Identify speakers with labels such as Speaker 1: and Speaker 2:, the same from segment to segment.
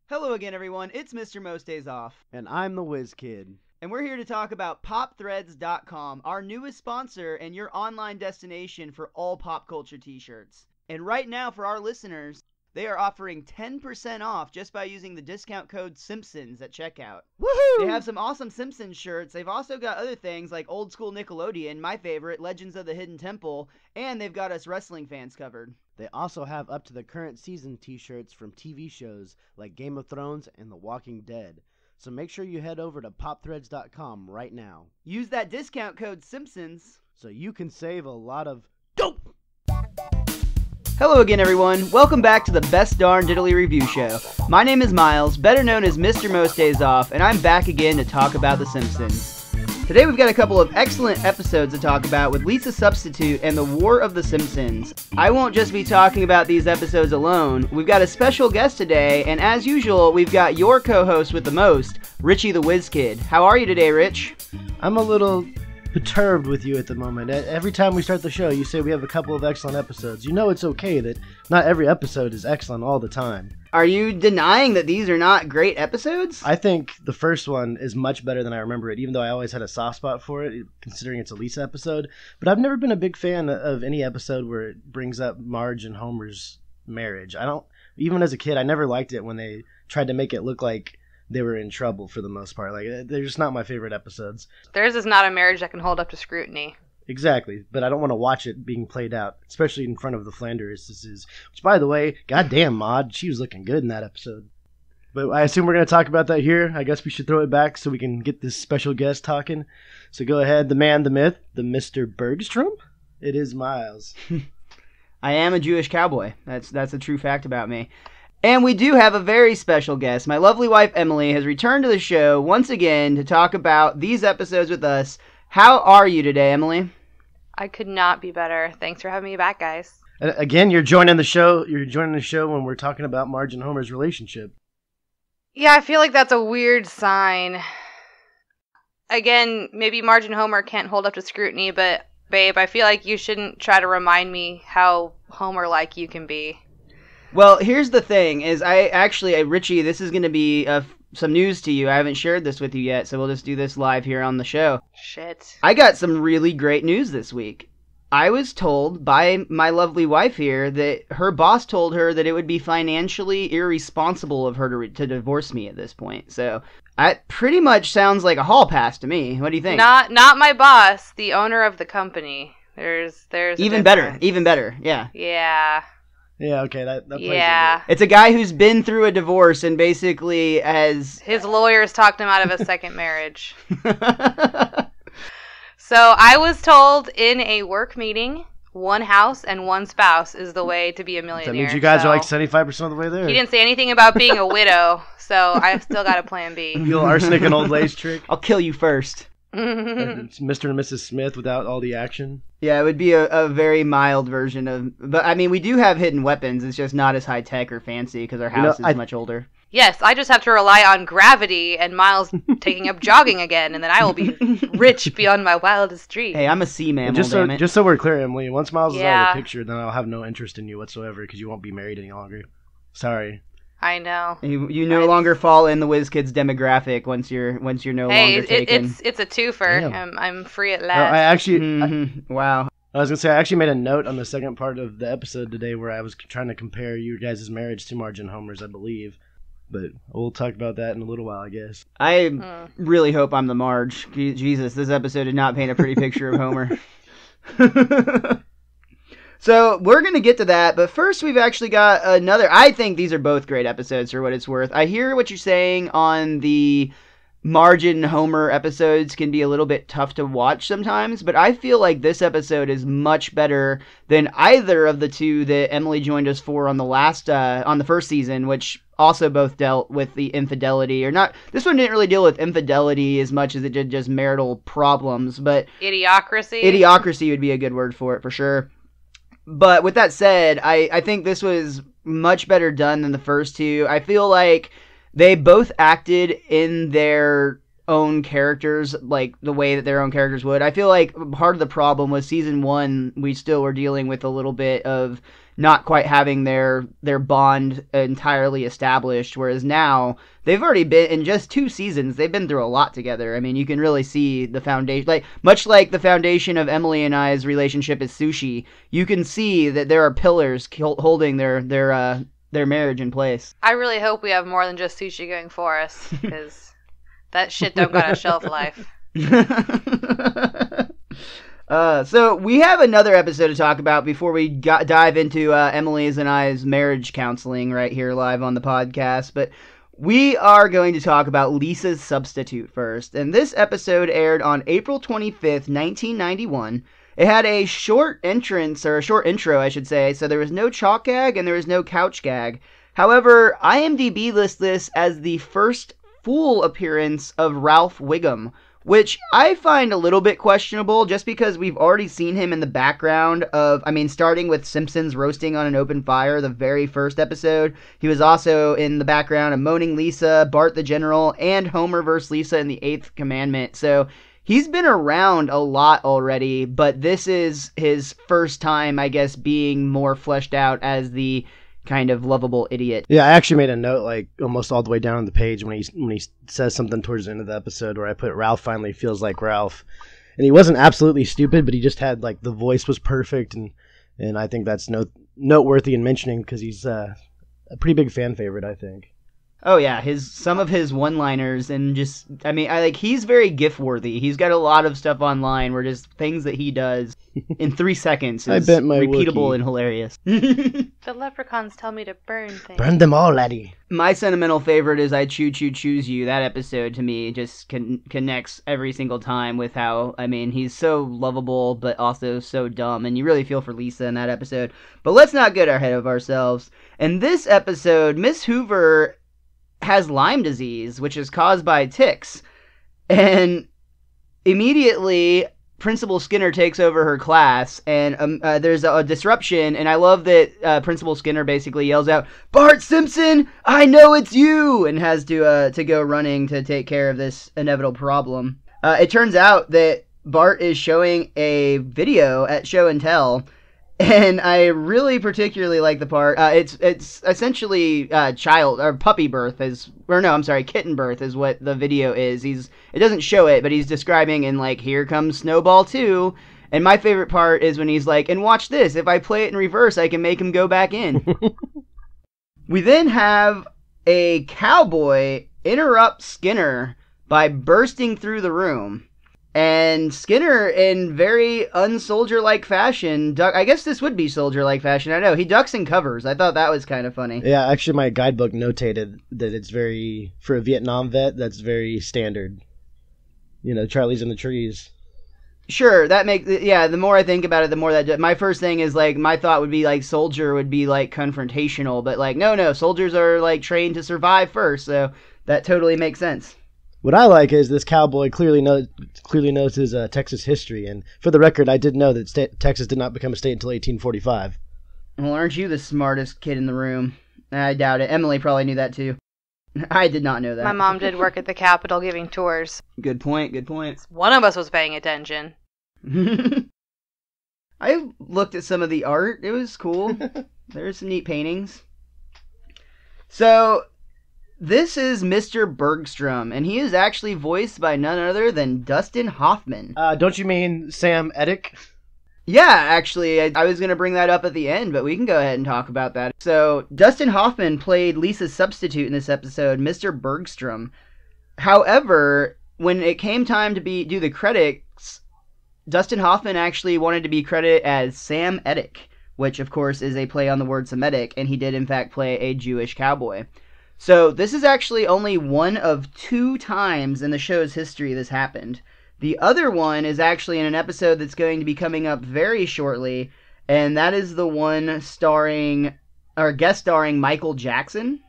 Speaker 1: Hello again, everyone. It's Mr. Most Days Off.
Speaker 2: And I'm the Whiz Kid.
Speaker 1: And we're here to talk about PopThreads.com, our newest sponsor and your online destination for all pop culture t-shirts. And right now, for our listeners, they are offering 10% off just by using the discount code Simpsons at checkout.
Speaker 2: Woohoo!
Speaker 1: They have some awesome Simpsons shirts. They've also got other things like old school Nickelodeon, my favorite, Legends of the Hidden Temple, and they've got us wrestling fans covered.
Speaker 2: They also have up to the current season t-shirts from TV shows like Game of Thrones and The Walking Dead. So make sure you head over to popthreads.com right now.
Speaker 1: Use that discount code Simpsons
Speaker 2: so you can save a lot of dope!
Speaker 1: Hello again, everyone. Welcome back to the Best Darn Diddly Review Show. My name is Miles, better known as Mr. Most Days Off, and I'm back again to talk about The Simpsons. Today we've got a couple of excellent episodes to talk about with Lisa Substitute and the War of the Simpsons. I won't just be talking about these episodes alone. We've got a special guest today, and as usual, we've got your co-host with the most, Richie the Whiz Kid. How are you today, Rich?
Speaker 2: I'm a little perturbed with you at the moment. Every time we start the show, you say we have a couple of excellent episodes. You know it's okay that not every episode is excellent all the time.
Speaker 1: Are you denying that these are not great episodes?
Speaker 2: I think the first one is much better than I remember it, even though I always had a soft spot for it, considering it's a Lisa episode. But I've never been a big fan of any episode where it brings up Marge and Homer's marriage. Even as a kid, I never liked it when they tried to make it look like they were in trouble for the most part. Like, they're just not my favorite episodes.
Speaker 3: Theirs is not a marriage that can hold up to scrutiny.
Speaker 2: Exactly, but I don't want to watch it being played out, especially in front of the Flanderses. Which, by the way, goddamn, Maude, she was looking good in that episode. But I assume we're going to talk about that here. I guess we should throw it back so we can get this special guest talking. So go ahead, the man, the myth, the Mr. Bergstrom. It is Miles.
Speaker 1: I am a Jewish cowboy. That's a true fact about me. And we do have a very special guest. My lovely wife, Emily, has returned to the show once again to talk about these episodes with us. How are you today, Emily?
Speaker 3: I could not be better. Thanks for having me back, guys.
Speaker 2: Again, you're joining the show. You're joining the show when we're talking about Marge and Homer's relationship.
Speaker 3: Yeah, I feel like that's a weird sign. Again, maybe Marge and Homer can't hold up to scrutiny, but babe, I feel like you shouldn't try to remind me how Homer-like you can be.
Speaker 1: Well, here's the thing, is Richie, this is going to be some news to you. I haven't shared this with you yet, so we'll just do this live here on the show.
Speaker 3: Shit.
Speaker 1: I got some really great news this week. I was told by my lovely wife here that her boss told her that it would be financially irresponsible of her to divorce me at this point. So that pretty much sounds like a hall pass to me. What do you think?
Speaker 3: Not my boss, the owner of the company. There's
Speaker 1: even better, yeah.
Speaker 3: Yeah.
Speaker 2: Yeah, okay, that plays
Speaker 3: yeah.
Speaker 1: It's a guy who's been through a divorce and basically has...
Speaker 3: His lawyers talked him out of a second marriage. So I was told in a work meeting, one house and one spouse is the way to be a millionaire.
Speaker 2: That means you guys are like 75% of the way there.
Speaker 3: He didn't say anything about being a widow, so I've still got a plan B.
Speaker 2: The old arsenic and old lace trick.
Speaker 1: I'll kill you first.
Speaker 2: It's Mr. and Mrs. Smith without all the action.
Speaker 1: Yeah, it would be a very mild version of... But, I mean, we do have hidden weapons. It's just not as high-tech or fancy because our house is much older.
Speaker 3: Yes, I just have to rely on gravity and Miles taking up jogging again, and then I will be rich beyond my wildest dreams.
Speaker 1: Hey, I'm a sea mammal,
Speaker 2: just so we're clear, Emily, once Miles is out
Speaker 3: Yeah.
Speaker 2: of the picture, then I'll have no interest in you whatsoever because you won't be married any longer. Sorry.
Speaker 3: I know.
Speaker 1: You no longer fall in the Whiz Kids demographic once you're no longer taken.
Speaker 3: It's a twofer. I'm free at
Speaker 2: I
Speaker 3: last.
Speaker 2: actually...
Speaker 1: Wow.
Speaker 2: I was going to say, I actually made a note on the second part of the episode today where I was trying to compare you guys' marriage to Marge and Homer's, I believe. But we'll talk about that in a little while, I guess.
Speaker 1: I really hope I'm the Marge. Jesus, this episode did not paint a pretty picture of Homer. So we're going to get to that, but first we've actually got another... I think these are both great episodes for what it's worth. I hear what you're saying on the Marge and Homer episodes can be a little bit tough to watch sometimes, but I feel like this episode is much better than either of the two that Emily joined us for on the first season, which also both dealt with the infidelity, or not. This one didn't really deal with infidelity as much as it did just marital problems, but
Speaker 3: Idiocracy.
Speaker 1: Idiocracy would be a good word for it, for sure. But with that said, I think this was much better done than the first two. I feel like they both acted in their own characters, like the way that their own characters would. I feel like part of the problem was season one, we still were dealing with a little bit of not quite having their bond entirely established, whereas now they've already been, in just 2 seasons, they've been through a lot together. I mean, you can really see the foundation, like much like the foundation of Emily and I's relationship is sushi. You can see that there are pillars holding their marriage in place.
Speaker 3: I really hope we have more than just sushi going for us, because that shit don't got a shelf life.
Speaker 1: So we have another episode to talk about before we dive into Emily's and I's marriage counseling right here live on the podcast. But we are going to talk about Lisa's Substitute first. And this episode aired on April 25th, 1991. It had a short entrance, or a short intro, I should say. So there was no chalk gag and there was no couch gag. However, IMDb lists this as the first full appearance of Ralph Wiggum, which I find a little bit questionable just because we've already seen him in the background of, starting with Simpsons roasting on an open fire, the very first episode. He was also in the background of Moaning Lisa, Bart the General, and Homer vs. Lisa in the 8th Commandment. So he's been around a lot already, but this is his first time, I guess, being more fleshed out as the kind of lovable idiot.
Speaker 2: Yeah, I actually made a note, like, almost all the way down on the page when he says something towards the end of the episode where I put Ralph finally feels like Ralph. And he wasn't absolutely stupid, but he just had, like, the voice was perfect, and I think that's noteworthy in mentioning because he's a pretty big fan favorite, I think.
Speaker 1: Oh yeah, some of his one-liners and just, he's very gif-worthy. He's got a lot of stuff online where just things that he does in 3 seconds is repeatable
Speaker 2: Wookie.
Speaker 1: And hilarious.
Speaker 3: The leprechauns tell me to burn things.
Speaker 2: Burn them all, laddie.
Speaker 1: My sentimental favorite is I Choo Choo Choose You. That episode to me just connects every single time with how, he's so lovable but also so dumb, and you really feel for Lisa in that episode. But let's not get ahead of ourselves. In this episode, Miss Hoover has Lyme disease, which is caused by ticks, and immediately Principal Skinner takes over her class, and there's a disruption, and I love that Principal Skinner basically yells out, "Bart Simpson, I know it's you!" and has to go running to take care of this inevitable problem. It turns out that Bart is showing a video at Show and Tell, and I really particularly like the part. It's essentially puppy birth kitten birth is what the video is. It doesn't show it, but he's describing and like, here comes Snowball 2. And my favorite part is when he's like, and watch this, if I play it in reverse, I can make him go back in. We then have a cowboy interrupt Skinner by bursting through the room. And Skinner, in very unsoldier-like fashion, I guess this would be soldier-like fashion. I know, he ducks and covers. I thought that was kind of funny.
Speaker 2: Yeah, actually my guidebook notated that it's for a Vietnam vet, that's very standard. Charlie's in the trees.
Speaker 1: Sure, the more I think about it, the more that, my first thing is, like, my thought would be, like, soldier would be, like, confrontational. But, like, no, soldiers are, like, trained to survive first, so that totally makes sense.
Speaker 2: What I like is this cowboy clearly knows his Texas history, and for the record, I did know that Texas did not become a state until 1845.
Speaker 1: Well, aren't you the smartest kid in the room? I doubt it. Emily probably knew that too. I did not know that.
Speaker 3: My mom did work at the Capitol giving tours.
Speaker 1: Good point.
Speaker 3: One of us was paying attention.
Speaker 1: I looked at some of the art. It was cool. There's some neat paintings. So this is Mr. Bergstrom, and he is actually voiced by none other than Dustin Hoffman.
Speaker 2: Don't you mean Sam Eddick?
Speaker 1: Yeah, actually, I was going to bring that up at the end, but we can go ahead and talk about that. So, Dustin Hoffman played Lisa's substitute in this episode, Mr. Bergstrom. However, when it came time to do the credits, Dustin Hoffman actually wanted to be credited as Sam Eddick, which, of course, is a play on the word Semitic, and he did, in fact, play a Jewish cowboy. So this is actually only one of 2 times in the show's history this happened. The other one is actually in an episode that's going to be coming up very shortly, and that is the one guest starring Michael Jackson.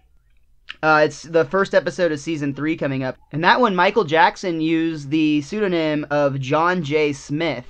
Speaker 1: It's the first episode of season 3 coming up. And that one, Michael Jackson used the pseudonym of John J. Smith,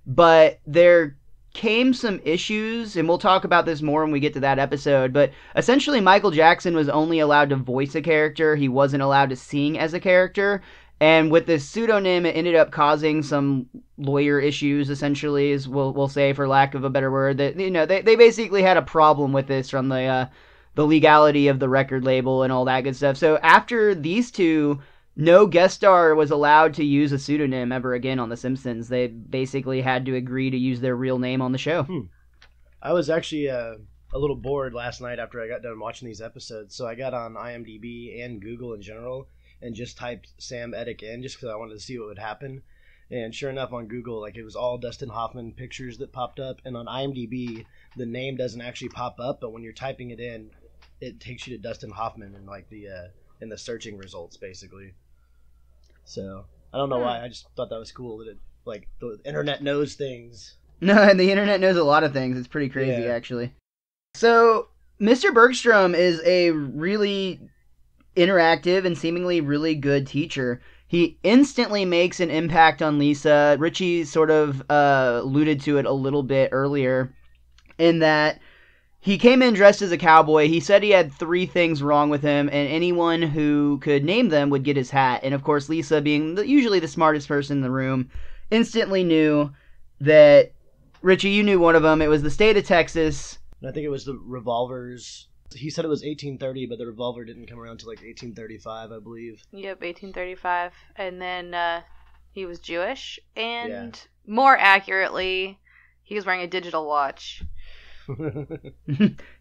Speaker 1: but there came some issues, and we'll talk about this more when we get to that episode, but essentially Michael Jackson was only allowed to voice a character. He wasn't allowed to sing as a character, And with this pseudonym, it ended up causing some lawyer issues, essentially, as we'll say, for lack of a better word. That they basically had a problem with this from the legality of the record label and all that good stuff. So after these two, no guest star was allowed to use a pseudonym ever again on The Simpsons. They basically had to agree to use their real name on the show.
Speaker 2: I was actually a little bored last night after I got done watching these episodes, so I got on IMDb and Google in general and just typed Sam Eddick in just because I wanted to see what would happen. And sure enough, on Google, like, it was all Dustin Hoffman pictures that popped up, and on IMDb, the name doesn't actually pop up, but when you're typing it in, it takes you to Dustin Hoffman in like in the searching results, basically. So I don't know why. I just thought that was cool that the internet knows things.
Speaker 1: No, and the internet knows a lot of things. It's pretty crazy, actually. So Mr. Bergstrom is a really interactive and seemingly really good teacher. He instantly makes an impact on Lisa. Richie sort of alluded to it a little bit earlier in that he came in dressed as a cowboy. He said he had 3 things wrong with him, and anyone who could name them would get his hat. And of course, Lisa, being usually the smartest person in the room, instantly knew that, Richie, you knew one of them. It was the state of Texas.
Speaker 2: And I think it was the revolvers. He said it was 1830, but the revolver didn't come around until like 1835, I believe.
Speaker 3: Yep, 1835. And then he was Jewish, and more accurately, he was wearing a digital watch.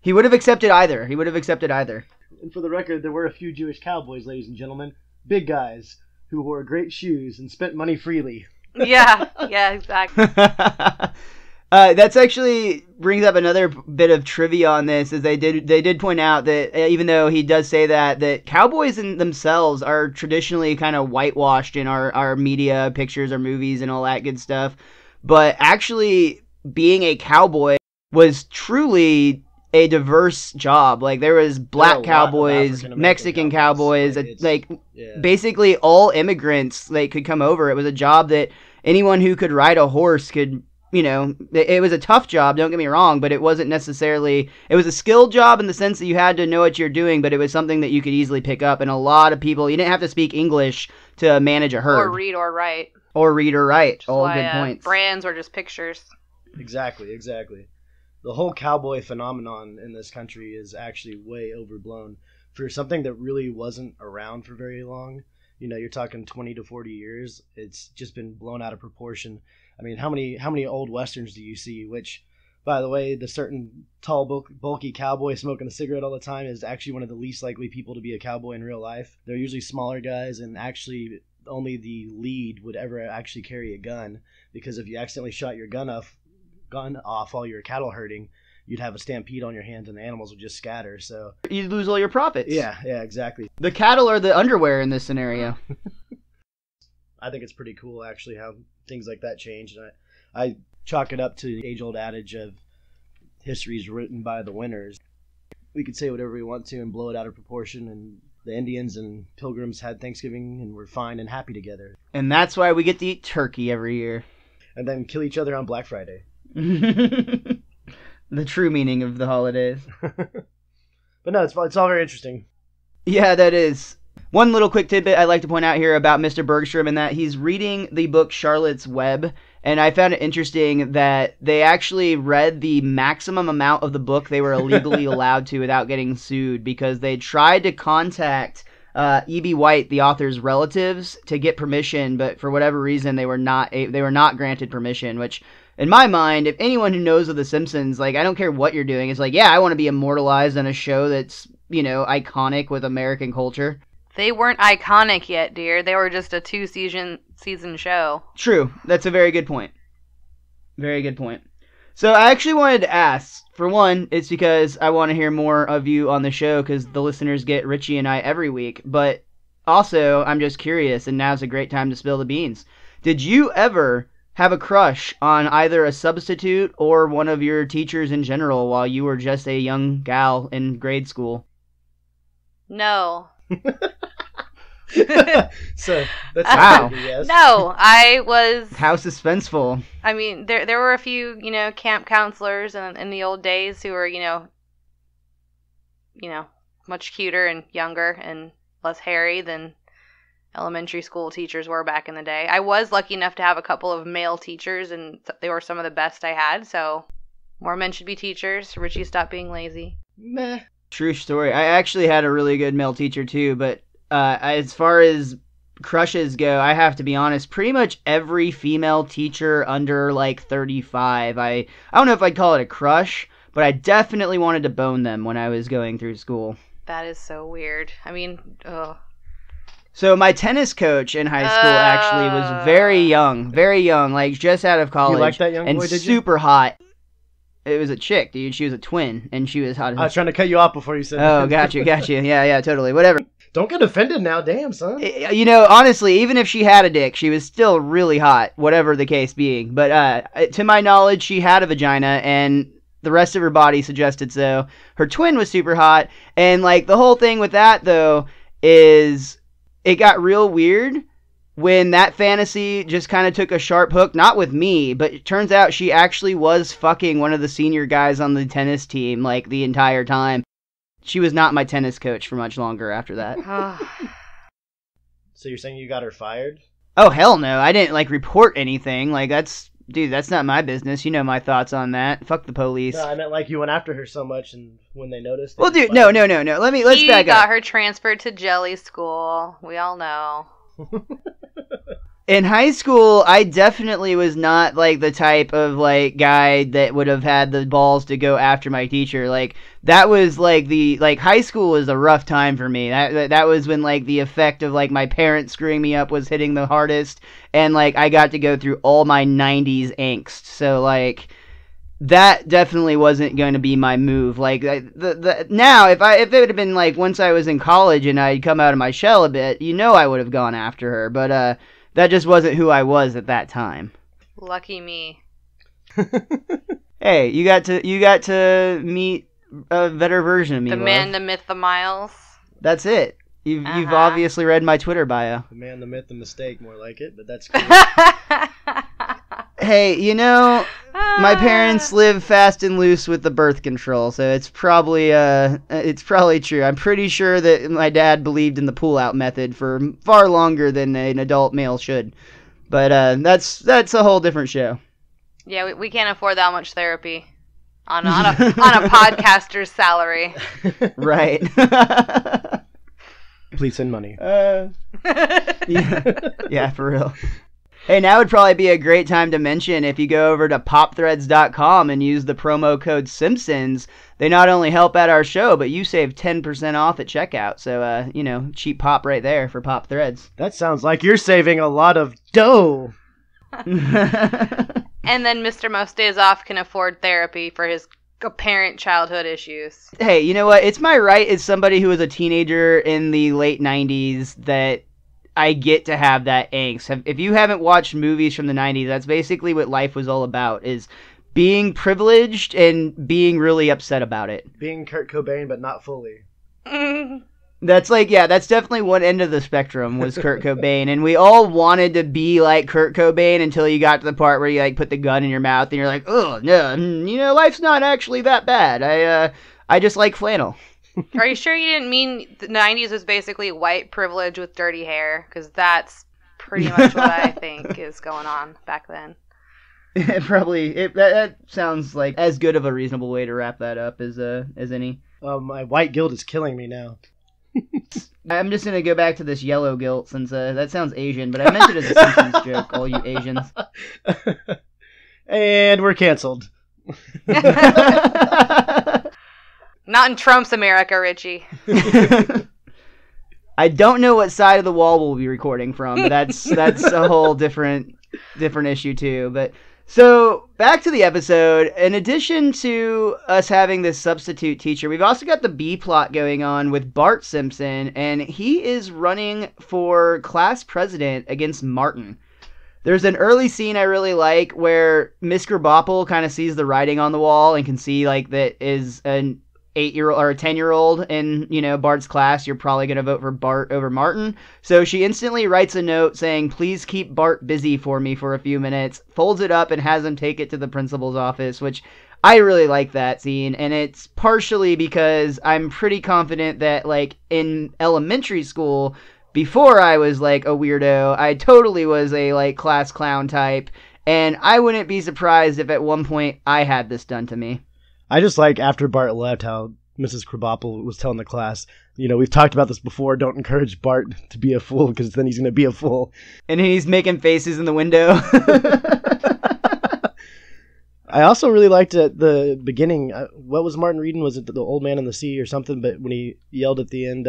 Speaker 1: He would have accepted either.
Speaker 2: And for the record, there were a few Jewish cowboys, ladies and gentlemen. Big guys who wore great shoes and spent money freely.
Speaker 3: Yeah, exactly.
Speaker 1: That's actually brings up another bit of trivia on this, is they did point out that even though he does say that cowboys in themselves are traditionally kind of whitewashed in our media pictures or movies and all that good stuff, but actually being a cowboy was truly a diverse job. Like, there was black cowboys, Mexican cowboys, basically all immigrants could come over. It was a job that anyone who could ride a horse could, it was a tough job, don't get me wrong, but it wasn't necessarily, it was a skilled job in the sense that you had to know what you're doing, but it was something that you could easily pick up. And a lot of people, you didn't have to speak English to manage a herd.
Speaker 3: Or read or write.
Speaker 1: All good points.
Speaker 3: Brands were just pictures.
Speaker 2: Exactly. The whole cowboy phenomenon in this country is actually way overblown for something that really wasn't around for very long. You're talking 20 to 40 years. It's just been blown out of proportion. I mean, how many old westerns do you see? Which, by the way, the certain tall, bulky cowboy smoking a cigarette all the time is actually one of the least likely people to be a cowboy in real life. They're usually smaller guys, and actually only the lead would ever actually carry a gun, because if you accidentally shot your gun off while you're cattle herding, you'd have a stampede on your hands and the animals would just scatter. So
Speaker 1: you'd lose all your profits.
Speaker 2: Yeah, exactly.
Speaker 1: The cattle are the underwear in this scenario.
Speaker 2: I think it's pretty cool, actually, how things like that change. And I chalk it up to the age-old adage of history's written by the winners. We could say whatever we want to and blow it out of proportion, and the Indians and Pilgrims had Thanksgiving and were fine and happy together.
Speaker 1: And that's why we get to eat turkey every year.
Speaker 2: And then kill each other on Black Friday.
Speaker 1: The true meaning of the holidays.
Speaker 2: But no, it's all very interesting.
Speaker 1: Yeah, that is. One little quick tidbit I'd like to point out here about Mr. Bergstrom, in that he's reading the book Charlotte's Web, and I found it interesting that they actually read the maximum amount of the book they were illegally allowed to without getting sued, because they tried to contact E.B. White, the author's relatives, to get permission, but for whatever reason they were not granted permission, which, in my mind, if anyone who knows of The Simpsons, I don't care what you're doing, it's I want to be immortalized on a show that's, iconic with American culture.
Speaker 3: They weren't iconic yet, dear. They were just a 2-season show.
Speaker 1: True. That's a very good point. Very good point. So I actually wanted to ask, for one, it's because I want to hear more of you on the show, because the listeners get Richie and I every week, but also I'm just curious, and now's a great time to spill the beans. Did you ever have a crush on either a substitute or one of your teachers in general while you were just a young gal in grade school?
Speaker 3: No.
Speaker 2: So that's
Speaker 1: wow.
Speaker 2: Yes.
Speaker 3: No, I was.
Speaker 1: How suspenseful.
Speaker 3: I mean, there were a few, camp counselors in the old days who were, much cuter and younger and less hairy than elementary school teachers were back in the day. I was lucky enough to have a couple of male teachers, and they were some of the best I had, so more men should be teachers. Richie, stop being lazy.
Speaker 2: Meh.
Speaker 1: True story. I actually had a really good male teacher too, but as far as crushes go, I have to be honest, pretty much every female teacher under like 35, I don't know if I'd call it a crush, but I definitely wanted to bone them when I was going through school.
Speaker 3: That is so weird. I mean, ugh.
Speaker 1: So my tennis coach in high school actually was very young, like just out of college.
Speaker 2: You liked that young boy,
Speaker 1: and
Speaker 2: did you?
Speaker 1: super hot. It was a chick, dude. She was a twin, and she was hot as
Speaker 2: I was trying to cut you off before you said
Speaker 1: Oh,
Speaker 2: that.
Speaker 1: got you. Yeah, totally. Whatever.
Speaker 2: Don't get offended now, damn, son.
Speaker 1: You know, honestly, even if she had a dick, she was still really hot, whatever the case being. But to my knowledge, she had a vagina, and the rest of her body suggested so. Her twin was super hot, and like the whole thing with that, though, is it got real weird when that fantasy just kind of took a sharp hook, not with me, but it turns out she actually was fucking one of the senior guys on the tennis team, like, the entire time. She was not my tennis coach for much longer after that.
Speaker 2: So you're saying you got her fired?
Speaker 1: Oh, hell no. I didn't, like, report anything. Like, that's not my business. You know my thoughts on that. Fuck the police.
Speaker 2: No, I meant like you went after her so much, and when they noticed...
Speaker 1: Well, dude, no. Let's back up.
Speaker 3: He got her transferred to Jelly School. We all know.
Speaker 1: In high school, I definitely was not, like, the type of, like, guy that would have had the balls to go after my teacher. Like, that was, like, high school was a rough time for me. That was when, like, the effect of, like, my parents screwing me up was hitting the hardest, and, like, I got to go through all my 90s angst. So, like, that definitely wasn't going to be my move. Like, now, if it would have been, like, once I was in college and I'd come out of my shell a bit, you know I would have gone after her, but, that just wasn't who I was at that time.
Speaker 3: Lucky me.
Speaker 1: Hey, you got to meet a better version of me.
Speaker 3: The man, the myth, the miles.
Speaker 1: That's it. You've obviously read my Twitter bio.
Speaker 2: The man, the myth, the mistake, more like it, but that's cool.
Speaker 1: Hey, you know, my parents live fast and loose with the birth control, so it's probably true. I'm pretty sure that my dad believed in the pull-out method for far longer than an adult male should. But that's a whole different show.
Speaker 3: Yeah, we can't afford that much therapy on a podcaster's salary.
Speaker 1: Right.
Speaker 2: Please send money.
Speaker 1: Yeah, for real. Hey, now would probably be a great time to mention if you go over to popthreads.com and use the promo code Simpsons, they not only help out our show, but you save 10% off at checkout. So, cheap pop right there for Pop Threads.
Speaker 2: That sounds like you're saving a lot of dough.
Speaker 3: And then Mr. Most Days Off can afford therapy for his apparent childhood issues.
Speaker 1: Hey, you know what? It's my right as somebody who was a teenager in the late 90s that I get to have that angst. If you haven't watched movies from the 90s, that's basically what life was all about, is being privileged and being really upset about it.
Speaker 2: Being Kurt Cobain, but not fully.
Speaker 1: That's that's definitely one end of the spectrum was Kurt Cobain, and we all wanted to be like Kurt Cobain until you got to the part where you, like, put the gun in your mouth and you're like, oh, no, life's not actually that bad. I just like flannel.
Speaker 3: Are you sure you didn't mean the 90s was basically white privilege with dirty hair? Because that's pretty much what I think is going on back then.
Speaker 1: That sounds like as good of a reasonable way to wrap that up as any.
Speaker 2: My white guilt is killing me now.
Speaker 1: I'm just going to go back to this yellow guilt since that sounds Asian, but I meant it as a Simpsons joke, all you Asians.
Speaker 2: And we're canceled.
Speaker 3: Not in Trump's America, Richie.
Speaker 1: I don't know what side of the wall we'll be recording from, but that's a whole different issue too. But so back to the episode. In addition to us having this substitute teacher, we've also got the B plot going on with Bart Simpson, and he is running for class president against Martin. There's an early scene I really like where Miss Krabappel kind of sees the writing on the wall and can see like that is an 8-year-old or a 10-year-old in, Bart's class, you're probably going to vote for Bart over Martin. So she instantly writes a note saying, please keep Bart busy for me for a few minutes, folds it up and has him take it to the principal's office, which I really like that scene. And it's partially because I'm pretty confident that, like, in elementary school, before I was like a weirdo, I totally was a like class clown type, and I wouldn't be surprised if at one point I had this done to me.
Speaker 2: I just like after Bart left how Mrs. Krabappel was telling the class, we've talked about this before, don't encourage Bart to be a fool because then he's going to be a fool.
Speaker 1: And he's making faces in the window.
Speaker 2: I also really liked at the beginning, what was Martin reading? Was it The Old Man and the Sea or something? But when he yelled at the end,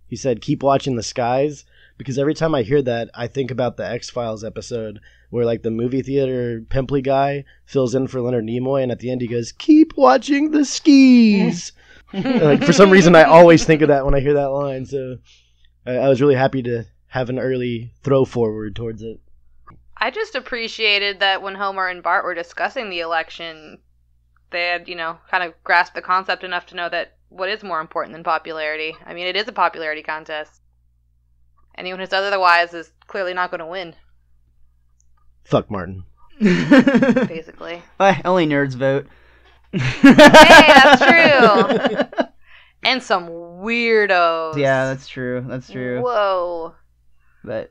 Speaker 2: he said, keep watching the skies. Because every time I hear that, I think about the X-Files episode where like the movie theater pimply guy fills in for Leonard Nimoy, and at the end he goes, keep watching the skis. Like, for some reason, I always think of that when I hear that line. So I was really happy to have an early throw forward towards it.
Speaker 3: I just appreciated that when Homer and Bart were discussing the election, they had, kind of grasped the concept enough to know that what is more important than popularity. I mean, it is a popularity contest. Anyone who says otherwise is clearly not going to win.
Speaker 2: Fuck Martin.
Speaker 3: Basically.
Speaker 1: Only nerds vote.
Speaker 3: Hey, that's true. And some weirdos.
Speaker 1: Yeah, that's true. That's true.
Speaker 3: Whoa.
Speaker 1: But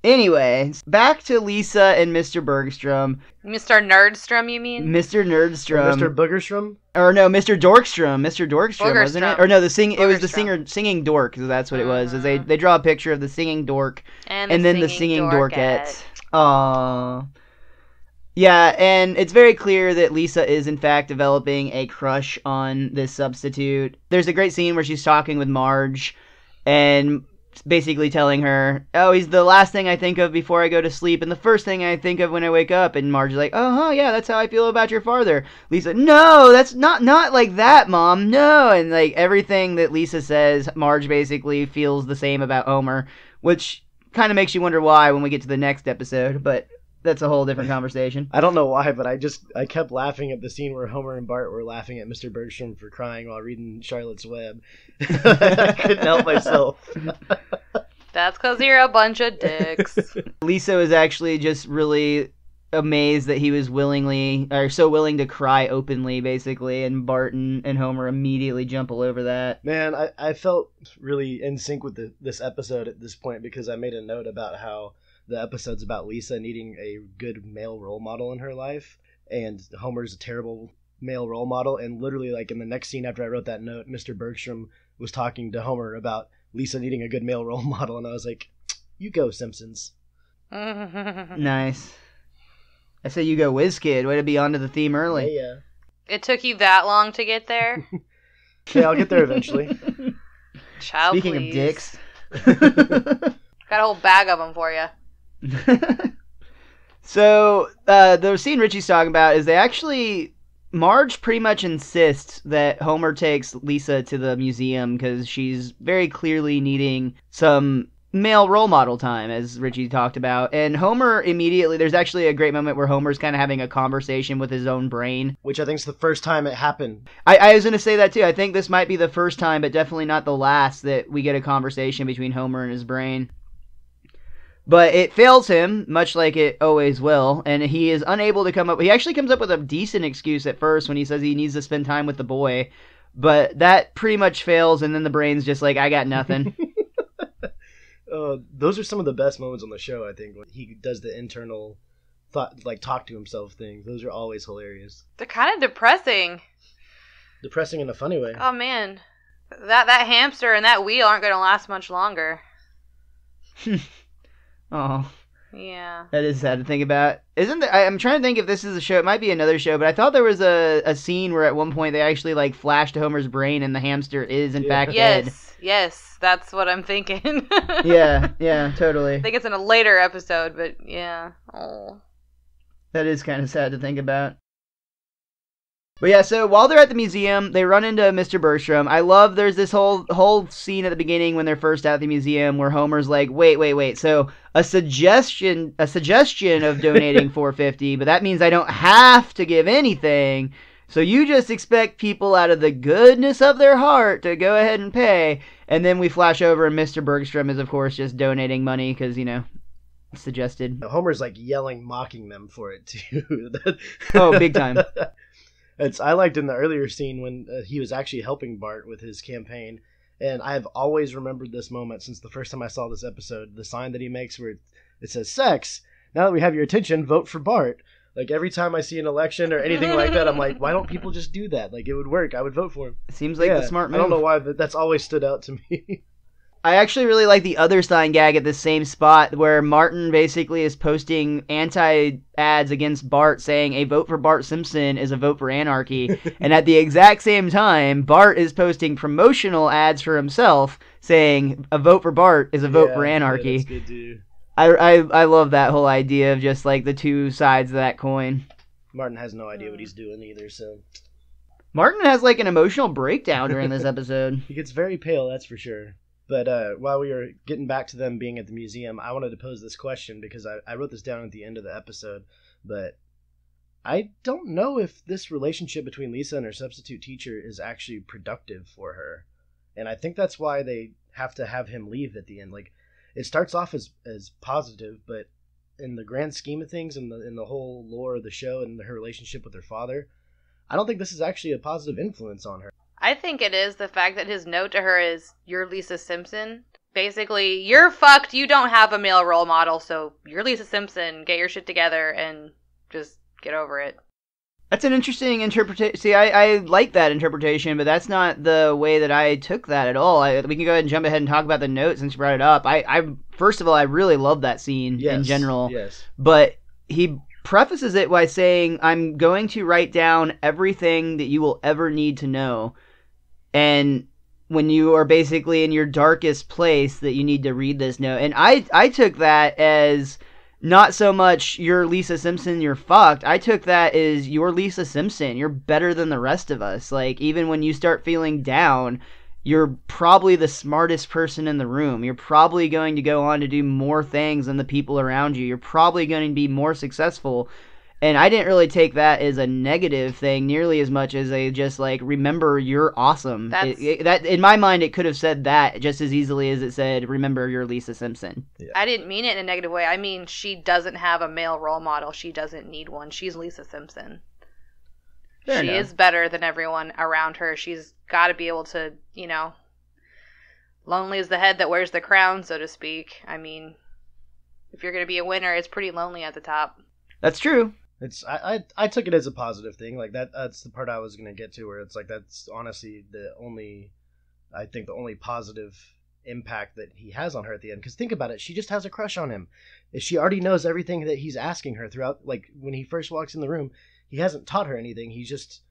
Speaker 1: anyway, back to Lisa and Mr. Bergstrom.
Speaker 3: Mr. Nerdstrom, you mean?
Speaker 1: Mr. Nerdstrom.
Speaker 2: Or Mr. Boogerstrom?
Speaker 1: Or no, Mr. Dorkstrom. Mr. Dorkstrom, wasn't it? Or no, it was the singing dork, so that's what it was. Is they draw a picture of the singing dork and then the singing dorkette. Aww. Yeah, and it's very clear that Lisa is in fact developing a crush on this substitute. There's a great scene where she's talking with Marge and basically telling her, oh, he's the last thing I think of before I go to sleep and the first thing I think of when I wake up. And Marge is like, oh, yeah, that's how I feel about your father. Lisa, no, that's not like that, Mom, no. And like everything that Lisa says, Marge basically feels the same about Homer, which kind of makes you wonder why when we get to the next episode, but that's a whole different conversation.
Speaker 2: I don't know why, but I kept laughing at the scene where Homer and Bart were laughing at Mr. Bergstrom for crying while reading Charlotte's Web. I couldn't help myself.
Speaker 3: That's because you're a bunch of dicks.
Speaker 1: Lisa was actually just really amazed that he was so willing to cry openly, basically, and Bart and Homer immediately jump all over that.
Speaker 2: Man, I felt really in sync with this episode at this point because I made a note about how the episode's about Lisa needing a good male role model in her life, and Homer's a terrible male role model, and literally like in the next scene after I wrote that note, Mr. Bergstrom was talking to Homer about Lisa needing a good male role model, and I was like, you go, Simpsons.
Speaker 1: Nice. I say you go, WizKid. Way to be onto the theme early.
Speaker 2: Yeah.
Speaker 3: It took you that long to get there?
Speaker 2: Yeah, I'll get there eventually.
Speaker 3: Child,
Speaker 1: Speaking
Speaker 3: please.
Speaker 1: of dicks.
Speaker 3: Got a whole bag of them for you.
Speaker 1: So, the scene Richie's talking about is Marge pretty much insists that Homer takes Lisa to the museum because she's very clearly needing some male role model time, as Richie talked about. And Homer immediately, there's actually a great moment where Homer's kind of having a conversation with his own brain.
Speaker 2: Which I think is the first time it happened.
Speaker 1: I was going to say that too. I think this might be the first time, but definitely not the last, that we get a conversation between Homer and his brain. But it fails him, much like it always will, and he is unable to come up... He actually comes up with a decent excuse at first when he says he needs to spend time with the boy, but that pretty much fails, and then the brain's just like, I got nothing.
Speaker 2: Those are some of the best moments on the show, I think, when he does the internal thought, like talk to himself things. Those are always hilarious.
Speaker 3: They're kind of depressing.
Speaker 2: Depressing in a funny way.
Speaker 3: Oh, man. That hamster and that wheel aren't going to last much longer.
Speaker 1: Oh.
Speaker 3: Yeah.
Speaker 1: That is sad to think about. I'm trying to think if this is a show. It might be another show, but I thought there was a scene where at one point they actually like flashed Homer's brain and the hamster is in fact dead.
Speaker 3: Yes, that's what I'm thinking.
Speaker 1: Yeah, totally.
Speaker 3: I think it's in a later episode, but yeah. Oh.
Speaker 1: That is kind of sad to think about. But yeah, so while they're at the museum, they run into Mr. Bergstrom. I love there's this whole scene at the beginning when they're first at the museum where Homer's like, wait. So a suggestion of donating $4.50, but that means I don't have to give anything. So you just expect people out of the goodness of their heart to go ahead and pay. And then we flash over and Mr. Bergstrom is of course just donating money because, suggested.
Speaker 2: Homer's like yelling, mocking them for it too.
Speaker 1: Oh, big time.
Speaker 2: I liked in the earlier scene when he was actually helping Bart with his campaign, And I've always remembered this moment since the first time I saw this episode. The sign that he makes where it says sex. Now that we have your attention, vote for Bart. Like, every time I see an election or anything like that, I'm like, why don't people just do that? Like, it would work. I would vote for him.
Speaker 1: Seems like the smart move.
Speaker 2: I don't know why, but that's always stood out to me.
Speaker 1: I actually really like the other sign gag at the same spot where Martin basically is posting anti-ads against Bart saying a vote for Bart Simpson is a vote for anarchy. And at the exact same time, Bart is posting promotional ads for himself saying a vote for Bart is a vote for anarchy.
Speaker 2: Yeah, that's good too.
Speaker 1: I love that whole idea of just like the two sides of that coin.
Speaker 2: Martin has no idea what he's doing either, so...
Speaker 1: Martin has like an emotional breakdown during this episode.
Speaker 2: He gets very pale, that's for sure. But while we were getting back to them being at the museum, I wanted to pose this question because I wrote this down at the end of the episode. But I don't know if this relationship between Lisa and her substitute teacher is actually productive for her. And I think that's why they have to have him leave at the end. Like, it starts off as positive, but in the grand scheme of things, in the whole lore of the show and her relationship with her father, I don't think this is actually a positive influence on her.
Speaker 3: I think it is the fact that his note to her is, "You're Lisa Simpson." Basically, you're fucked, you don't have a male role model, so you're Lisa Simpson, get your shit together and just get over it.
Speaker 1: That's an interesting interpretation. See, I like that interpretation, but that's not the way that I took that at all. We can go ahead and jump ahead and talk about the note since you brought it up. First of all, I really love that scene in general.
Speaker 2: Yes.
Speaker 1: But he prefaces it by saying, "I'm going to write down everything that you will ever need to know." And when you are basically in your darkest place, that you need to read this note. And I took that as not so much you're Lisa Simpson, you're fucked. I took that as you're Lisa Simpson. You're better than the rest of us. Like, even when you start feeling down, you're probably the smartest person in the room. You're probably going to go on to do more things than the people around you. You're probably going to be more successful. And I didn't really take that as a negative thing nearly as much as a just like, remember, you're awesome. That in my mind, it could have said that just as easily as it said, remember, you're Lisa Simpson.
Speaker 2: Yeah.
Speaker 3: I didn't mean it in a negative way. I mean, she doesn't have a male role model. She doesn't need one. She's Lisa Simpson.
Speaker 1: Fair
Speaker 3: she
Speaker 1: enough.
Speaker 3: is better than everyone around her. She's got to be able to, lonely is the head that wears the crown, so to speak. I mean, if you're going to be a winner, it's pretty lonely at the top.
Speaker 1: That's true.
Speaker 2: I took it as a positive thing. Like, that's the part I was going to get to, where it's like, that's honestly the only positive impact that he has on her at the end. Because think about it, she just has a crush on him. She already knows everything that he's asking her throughout. Like, when he first walks in the room, he hasn't taught her anything. He's just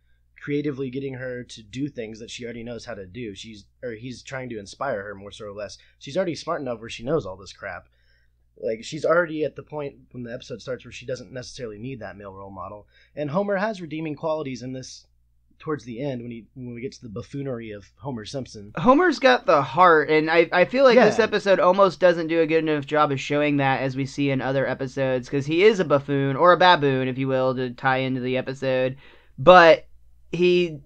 Speaker 2: creatively getting her to do things that she already knows how to do. He's trying to inspire her, more so or less. She's already smart enough where she knows all this crap. Like, she's already at the point when the episode starts where she doesn't necessarily need that male role model. And Homer has redeeming qualities in this towards the end when we get to the buffoonery of Homer Simpson.
Speaker 1: Homer's got the heart, and I feel like this episode almost doesn't do a good enough job of showing that as we see in other episodes, because he is a buffoon, or a baboon, if you will, to tie into the episode. But he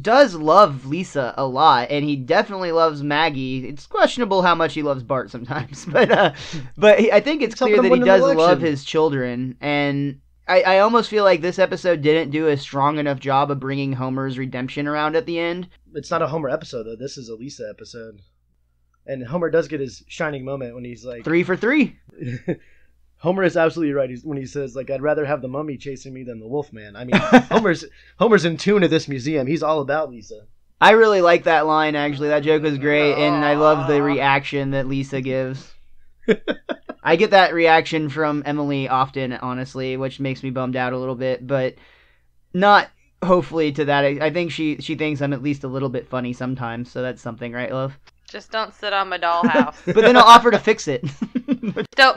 Speaker 1: does love Lisa a lot, and he definitely loves Maggie. It's questionable how much he loves Bart sometimes, but I think it's clear that he does love his children, and I almost feel like this episode didn't do a strong enough job of bringing Homer's redemption around at the end.
Speaker 2: It's not a Homer episode, though. This is a Lisa episode. And Homer does get his shining moment when he's like...
Speaker 1: 3 for 3.
Speaker 2: Homer is absolutely right when he says, like, I'd rather have the mummy chasing me than the Wolfman. I mean, Homer's in tune at this museum. He's all about Lisa.
Speaker 1: I really like that line, actually. That joke was great, and I love the reaction that Lisa gives. I get that reaction from Emily often, honestly, which makes me bummed out a little bit, but not hopefully to that. I think she thinks I'm at least a little bit funny sometimes, so that's something, right, love?
Speaker 3: Just don't sit on my dollhouse.
Speaker 1: But then I'll offer to fix it.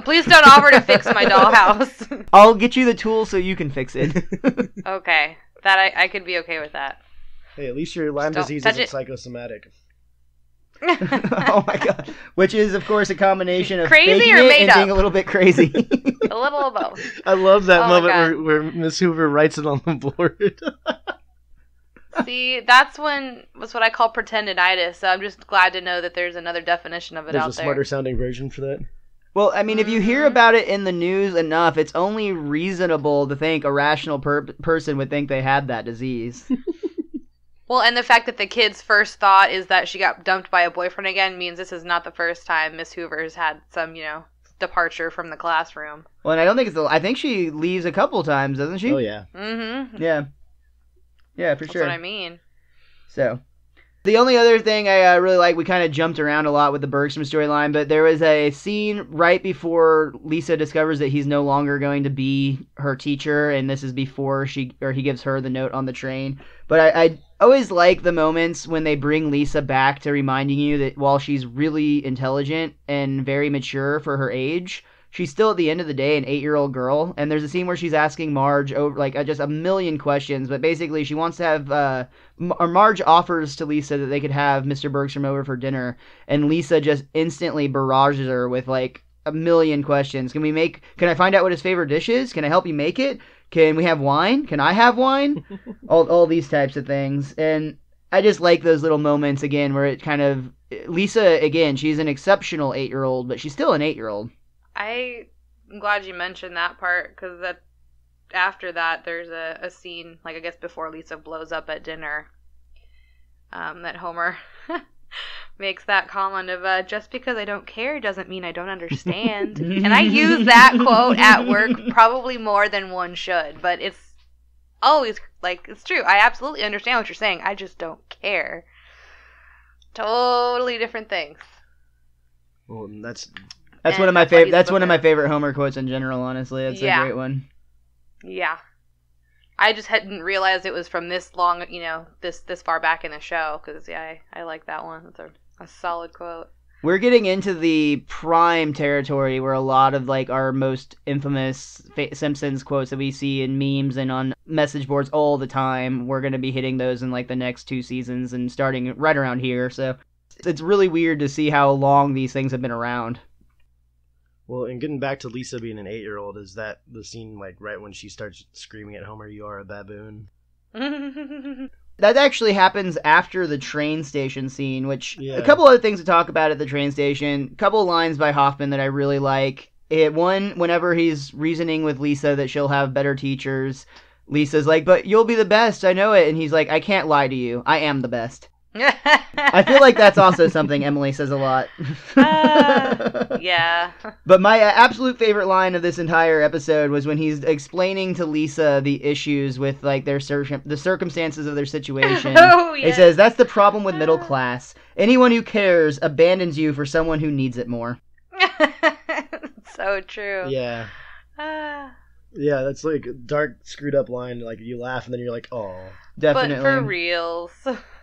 Speaker 3: Please don't offer to fix my dollhouse.
Speaker 1: I'll get you the tool so you can fix it.
Speaker 3: Okay. That I could be okay with that.
Speaker 2: Hey, at least your Lyme disease isn't psychosomatic.
Speaker 1: Oh my god. Which is, of course, a combination of
Speaker 3: crazy
Speaker 1: faking
Speaker 3: or
Speaker 1: it
Speaker 3: made
Speaker 1: and
Speaker 3: up?
Speaker 1: being a little bit crazy.
Speaker 3: A little of both.
Speaker 2: I love that
Speaker 3: Oh my
Speaker 2: moment where Miss Hoover writes it on the board.
Speaker 3: See, that's what I call pretendinitis, so I'm just glad to know that there's another definition of it out there.
Speaker 2: There's a smarter sounding version for that.
Speaker 1: Well, I mean, if you hear about it in the news enough, it's only reasonable to think a rational person would think they had that disease.
Speaker 3: Well, and the fact that the kid's first thought is that she got dumped by a boyfriend again means this is not the first time Miss Hoover's had some, departure from the classroom.
Speaker 1: Well, and I don't think I think she leaves a couple times, doesn't she?
Speaker 2: Oh, yeah.
Speaker 3: Mm-hmm.
Speaker 1: Yeah. Yeah, for sure.
Speaker 3: That's what I mean.
Speaker 1: So, the only other thing I really like, we kind of jumped around a lot with the Bergstrom storyline, but there was a scene right before Lisa discovers that he's no longer going to be her teacher, and this is before he gives her the note on the train. But I always like the moments when they bring Lisa back to reminding you that while she's really intelligent and very mature for her age, she's still at the end of the day an 8-year-old girl. And there's a scene where she's asking Marge over just a million questions, but basically she wants to have Marge offers to Lisa that they could have Mr. Bergstrom over for dinner, and Lisa just instantly barrages her with a million questions. Can I find out what his favorite dish is? Can I help you make it? Can we have wine? Can I have wine? all these types of things. And I just like those little moments again where it kind of, Lisa, again, she's an exceptional 8-year-old, but she's still an 8-year-old.
Speaker 3: I'm glad you mentioned that part, because after that there's a scene, I guess before Lisa blows up at dinner, that Homer makes that comment of, just because I don't care doesn't mean I don't understand. And I use that quote at work probably more than one should, but it's always, it's true. I absolutely understand what you're saying. I just don't care. Totally different things.
Speaker 2: Well, that's
Speaker 1: one of my favorite. That's one of my favorite Homer quotes in general. Honestly, that's a great one.
Speaker 3: Yeah, I just hadn't realized it was from this long, this far back in the show. Because I like that one. It's a solid quote.
Speaker 1: We're getting into the prime territory where a lot of our most infamous Simpsons quotes that we see in memes and on message boards all the time. We're going to be hitting those in the next 2 seasons and starting right around here. So it's really weird to see how long these things have been around.
Speaker 2: Well, and getting back to Lisa being an 8-year-old, is that the scene right when she starts screaming at Homer, "You are a baboon"?
Speaker 1: That actually happens after the train station scene, which a couple other things to talk about at the train station. A couple of lines by Hoffman that I really like. One, whenever he's reasoning with Lisa that she'll have better teachers, Lisa's like, "But you'll be the best, I know it." And he's like, "I can't lie to you. I am the best." I feel like that's also something Emily says a lot.
Speaker 3: Yeah.
Speaker 1: But my absolute favorite line of this entire episode was when he's explaining to Lisa the issues with the circumstances of their situation.
Speaker 3: Oh, yeah.
Speaker 1: He says, "That's the problem with middle class. Anyone who cares abandons you for someone who needs it more."
Speaker 3: So true.
Speaker 2: Yeah. Yeah, that's a dark, screwed up line. You laugh and then you're like, oh.
Speaker 1: Definitely.
Speaker 3: But for reals.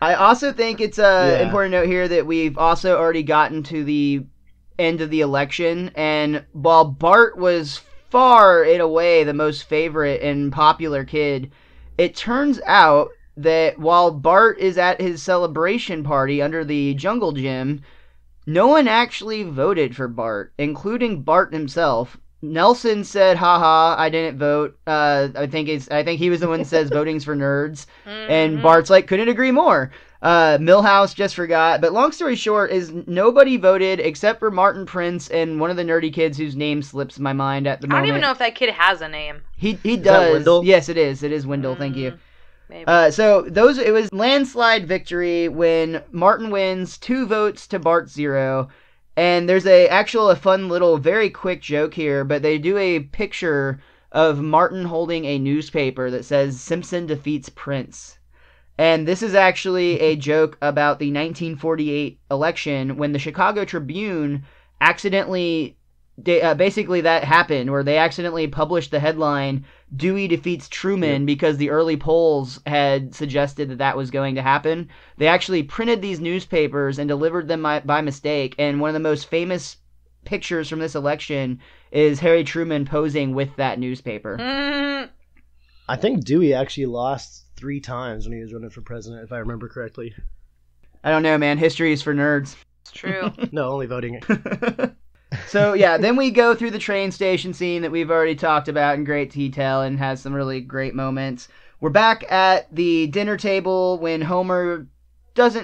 Speaker 1: I also think it's important to note here that we've also already gotten to the end of the election, and while Bart was far and away the most favorite and popular kid, it turns out that while Bart is at his celebration party under the jungle gym, no one actually voted for Bart, including Bart himself. Nelson said, "Haha, I didn't vote." I think he was the one that says voting's for nerds. Mm-hmm. And Bart's like, "Couldn't agree more." Milhouse just forgot. But long story short is nobody voted except for Martin Prince and one of the nerdy kids whose name slips my mind at the moment.
Speaker 3: I don't even know if that kid has a name.
Speaker 1: He does.
Speaker 2: Is that Wendell?
Speaker 1: Yes, it is. It is Wendell. Thank you.
Speaker 3: Maybe.
Speaker 1: It was landslide victory when Martin wins 2 votes to Bart's 0. And there's a fun little, very quick joke here, but they do a picture of Martin holding a newspaper that says Simpson defeats Prince. And this is actually a joke about the 1948 election when the Chicago Tribune accidentally, basically that happened, where they accidentally published the headline, "Dewey defeats Truman," because the early polls had suggested that was going to happen. They actually printed these newspapers and delivered them by mistake, and one of the most famous pictures from this election is Harry Truman posing with that newspaper.
Speaker 2: I think Dewey actually lost 3 times when he was running for president, if I remember correctly.
Speaker 1: I don't know, man. History is for nerds.
Speaker 3: It's true.
Speaker 2: No, only voting.
Speaker 1: So, yeah, then we go through the train station scene that we've already talked about in great detail and has some really great moments. We're back at the dinner table when Homer just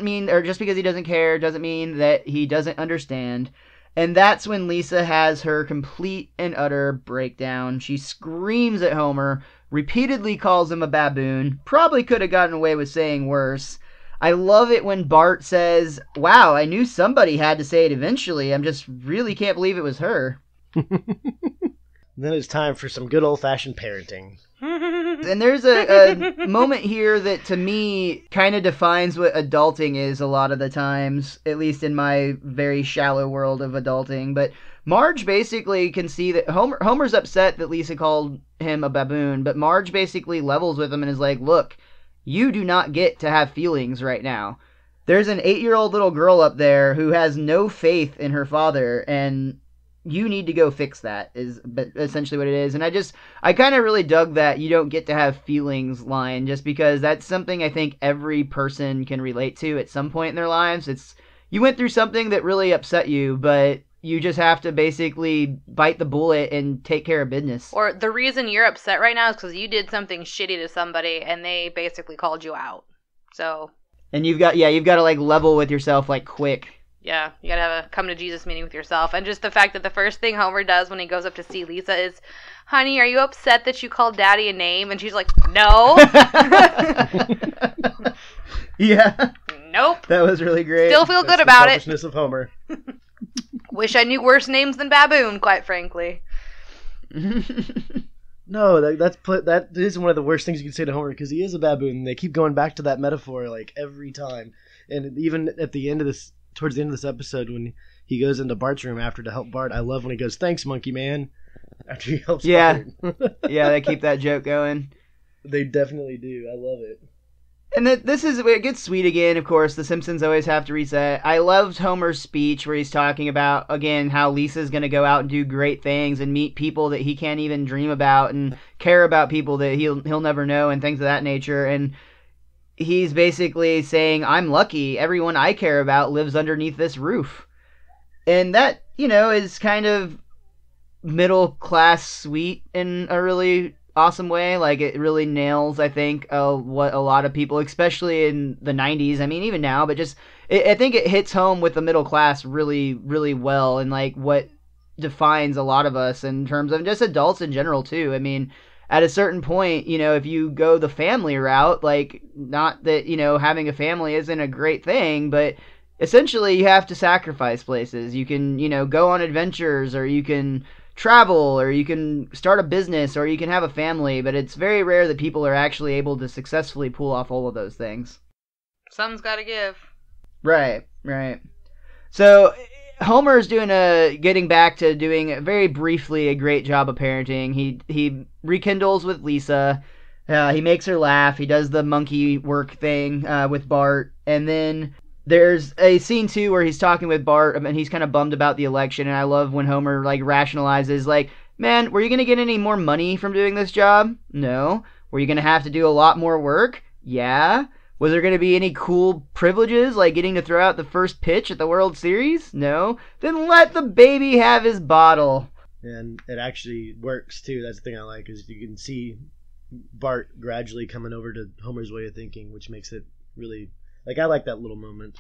Speaker 1: because he doesn't care, doesn't mean that he doesn't understand. And that's when Lisa has her complete and utter breakdown. She screams at Homer, repeatedly calls him a baboon, probably could have gotten away with saying worse. I love it when Bart says, "Wow, I knew somebody had to say it eventually. I'm just really can't believe it was her."
Speaker 2: Then it's time for some good old-fashioned parenting.
Speaker 1: And there's a moment here that to me kind of defines what adulting is a lot of the times, at least in my very shallow world of adulting. But Marge basically can see that Homer's upset that Lisa called him a baboon, but Marge basically levels with him and is like, look, you do not get to have feelings right now. There's an 8-year-old little girl up there who has no faith in her father, and you need to go fix that, is essentially what it is. And I kind of really dug that you don't get to have feelings line, just because that's something I think every person can relate to at some point in their lives. It's, you went through something that really upset you, but you just have to basically bite the bullet and take care of business.
Speaker 3: Or the reason you're upset right now is because you did something shitty to somebody and they basically called you out. So.
Speaker 1: And you've got to like level with yourself like quick.
Speaker 3: Yeah, you gotta have a come to Jesus meeting with yourself. And just the fact that the first thing Homer does when he goes up to see Lisa is, honey, are you upset that you called Daddy a name? And she's like, no.
Speaker 1: Yeah.
Speaker 3: Nope.
Speaker 1: That was really great.
Speaker 3: Still feel good about it.
Speaker 2: Selfishness of Homer.
Speaker 3: Wish I knew worse names than baboon, quite frankly.
Speaker 2: No, that is one of the worst things you can say to Homer, because he is a baboon. They keep going back to that metaphor like every time. And even at the end of this, towards the end of this episode, when he goes into Bart's room after to help Bart, I love when he goes, "Thanks, Monkey Man," after he helps Bart.
Speaker 1: Yeah, they keep that joke going.
Speaker 2: They definitely do. I love it.
Speaker 1: And this is where it gets sweet again. Of course, the Simpsons always have to reset. I loved Homer's speech where he's talking about, again, how Lisa's going to go out and do great things and meet people that he can't even dream about and care about people that he'll never know and things of that nature. And he's basically saying, I'm lucky. Everyone I care about lives underneath this roof. And that, is kind of middle class sweet in a really awesome way. Like, it really nails, I think, what a lot of people, especially in the 90s, I mean, even now, but just, I think it hits home with the middle class really, really well, and like what defines a lot of us in terms of just adults in general too. I mean, at a certain point, if you go the family route, like, not that, having a family isn't a great thing, but essentially you have to sacrifice places. You can, go on adventures, or you can travel, or you can start a business, or you can have a family, but it's very rare that people are actually able to successfully pull off all of those things.
Speaker 3: Something's gotta give.
Speaker 1: Right. So Homer's getting back to doing very briefly a great job of parenting. He rekindles with Lisa. He makes her laugh. He does the monkey work thing with Bart, and then there's a scene, too, where he's talking with Bart, and he's kind of bummed about the election, and I love when Homer, like, rationalizes, like, man, were you going to get any more money from doing this job? No. Were you going to have to do a lot more work? Yeah. Was there going to be any cool privileges, like getting to throw out the first pitch at the World Series? No. Then let the baby have his bottle.
Speaker 2: And it actually works, too. That's the thing I like, is you can see Bart gradually coming over to Homer's way of thinking, which makes it really... Like, I like that little moment.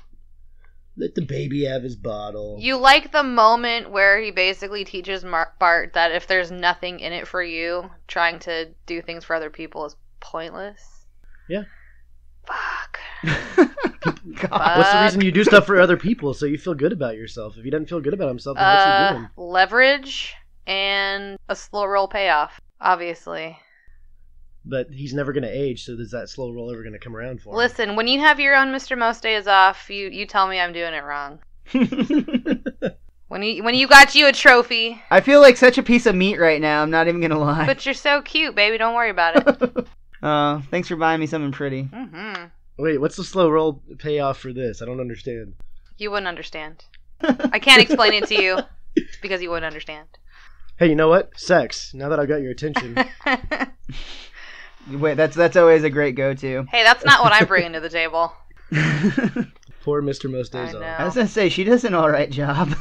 Speaker 2: Let the baby have his bottle.
Speaker 3: You like the moment where he basically teaches Bart that if there's nothing in it for you, trying to do things for other people is pointless?
Speaker 2: Yeah.
Speaker 3: Fuck.
Speaker 2: What's the reason you do stuff for other people? So you feel good about yourself. If he doesn't feel good about himself, then what's he doing?
Speaker 3: Leverage and a slow roll payoff, obviously.
Speaker 2: But he's never going to age, so is that slow roll ever going to come around for him?
Speaker 3: Listen, when you have your own Mr. Most Days Off, you tell me I'm doing it wrong. When you got you a trophy.
Speaker 1: I feel like such a piece of meat right now, I'm not even going to lie.
Speaker 3: But you're so cute, baby. Don't worry about it.
Speaker 1: Thanks for buying me something pretty.
Speaker 3: Mm-hmm.
Speaker 2: Wait, what's the slow roll payoff for this? I don't understand.
Speaker 3: You wouldn't understand. I can't explain it to you because you wouldn't understand.
Speaker 2: Hey, you know what? Sex. Now that I've got your attention.
Speaker 1: Wait, that's always a great go-to.
Speaker 3: Hey, that's not what I'm bringing to the table.
Speaker 2: Poor Mr. Most Days Off.
Speaker 1: I was going to say, she does an alright job.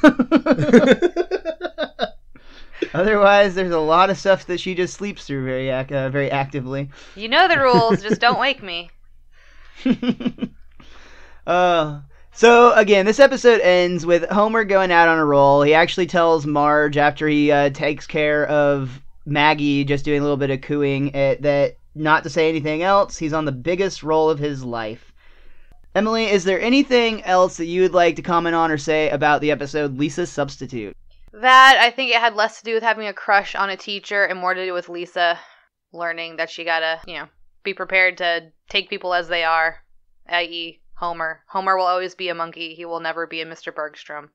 Speaker 1: Otherwise, there's a lot of stuff that she just sleeps through very actively.
Speaker 3: You know the rules, just don't wake me.
Speaker 1: So, again, this episode ends with Homer going out on a roll. He actually tells Marge, after he takes care of Maggie just doing a little bit of cooing, that not to say anything else, he's on the biggest roll of his life. Emily, is there anything else that you would like to comment on or say about the episode Lisa's Substitute?
Speaker 3: That, I think it had less to do with having a crush on a teacher and more to do with Lisa learning that she gotta, be prepared to take people as they are, i.e. Homer. Homer will always be a monkey. He will never be a Mr. Bergstrom.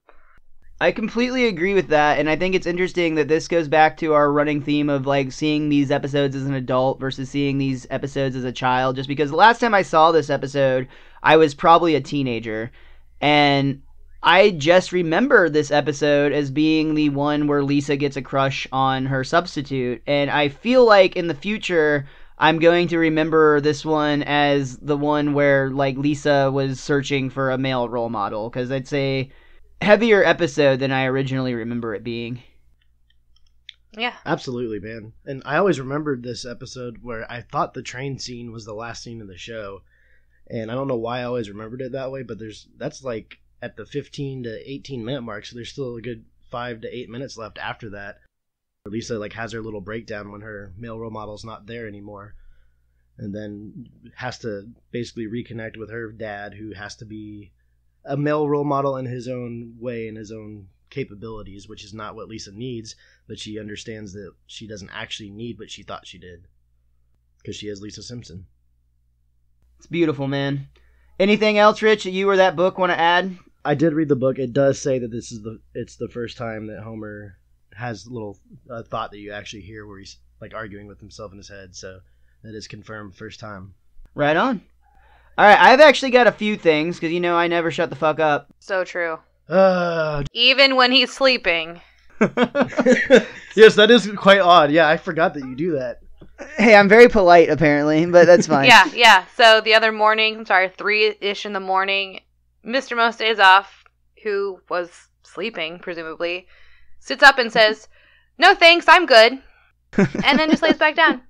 Speaker 1: I completely agree with that, and I think it's interesting that this goes back to our running theme of like seeing these episodes as an adult versus seeing these episodes as a child, just because the last time I saw this episode, I was probably a teenager, and I just remember this episode as being the one where Lisa gets a crush on her substitute, and I feel like in the future I'm going to remember this one as the one where like Lisa was searching for a male role model, because it's a heavier episode than I originally remember it being.
Speaker 3: Yeah. Absolutely,
Speaker 2: man. And I always remembered this episode where I thought the train scene was the last scene of the show. And I don't know why I always remembered it that way, but that's like at the 15 to 18 minute mark, so there's still a good 5 to 8 minutes left after that. Lisa like has her little breakdown when her male role model's not there anymore. And then has to basically reconnect with her dad, who has to be a male role model in his own way, in his own capabilities, which is not what Lisa needs, but she understands that she doesn't actually need what she thought she did, because she is Lisa Simpson.
Speaker 1: It's beautiful, man. Anything else, Rich, that you or that book want to add?
Speaker 2: I did read the book. It does say that it's the first time that Homer has a little thought that you actually hear where he's like arguing with himself in his head, so that is confirmed first time.
Speaker 1: Right on. All right, I've actually got a few things, because I never shut the fuck up.
Speaker 3: So true. Even when he's sleeping.
Speaker 2: Yes, that is quite odd. Yeah, I forgot that you do that.
Speaker 1: Hey, I'm very polite, apparently, but that's fine.
Speaker 3: Yeah. So the other morning, 3-ish in the morning, Mr. Most Days Off, who was sleeping, presumably, sits up and says, "No thanks, I'm good," and then just lays back down.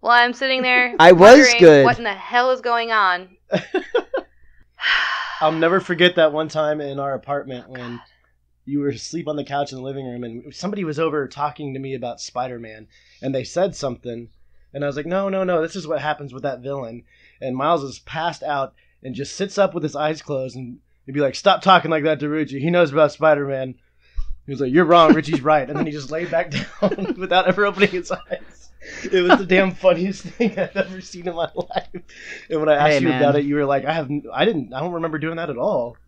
Speaker 3: Well, I'm sitting there
Speaker 1: I was good.
Speaker 3: What in the hell is going on?
Speaker 2: I'll never forget that one time in our apartment when you were asleep on the couch in the living room and somebody was over talking to me about Spider-Man and they said something and I was like, no, this is what happens with that villain. And Miles is passed out and just sits up with his eyes closed and he'd be like, "Stop talking like that to Richie. He knows about Spider-Man." He was like, "You're wrong, Richie's right." And then he just laid back down without ever opening his eyes. It was the damn funniest thing I've ever seen in my life. And when I asked you about it, you were like, I don't remember doing that at all.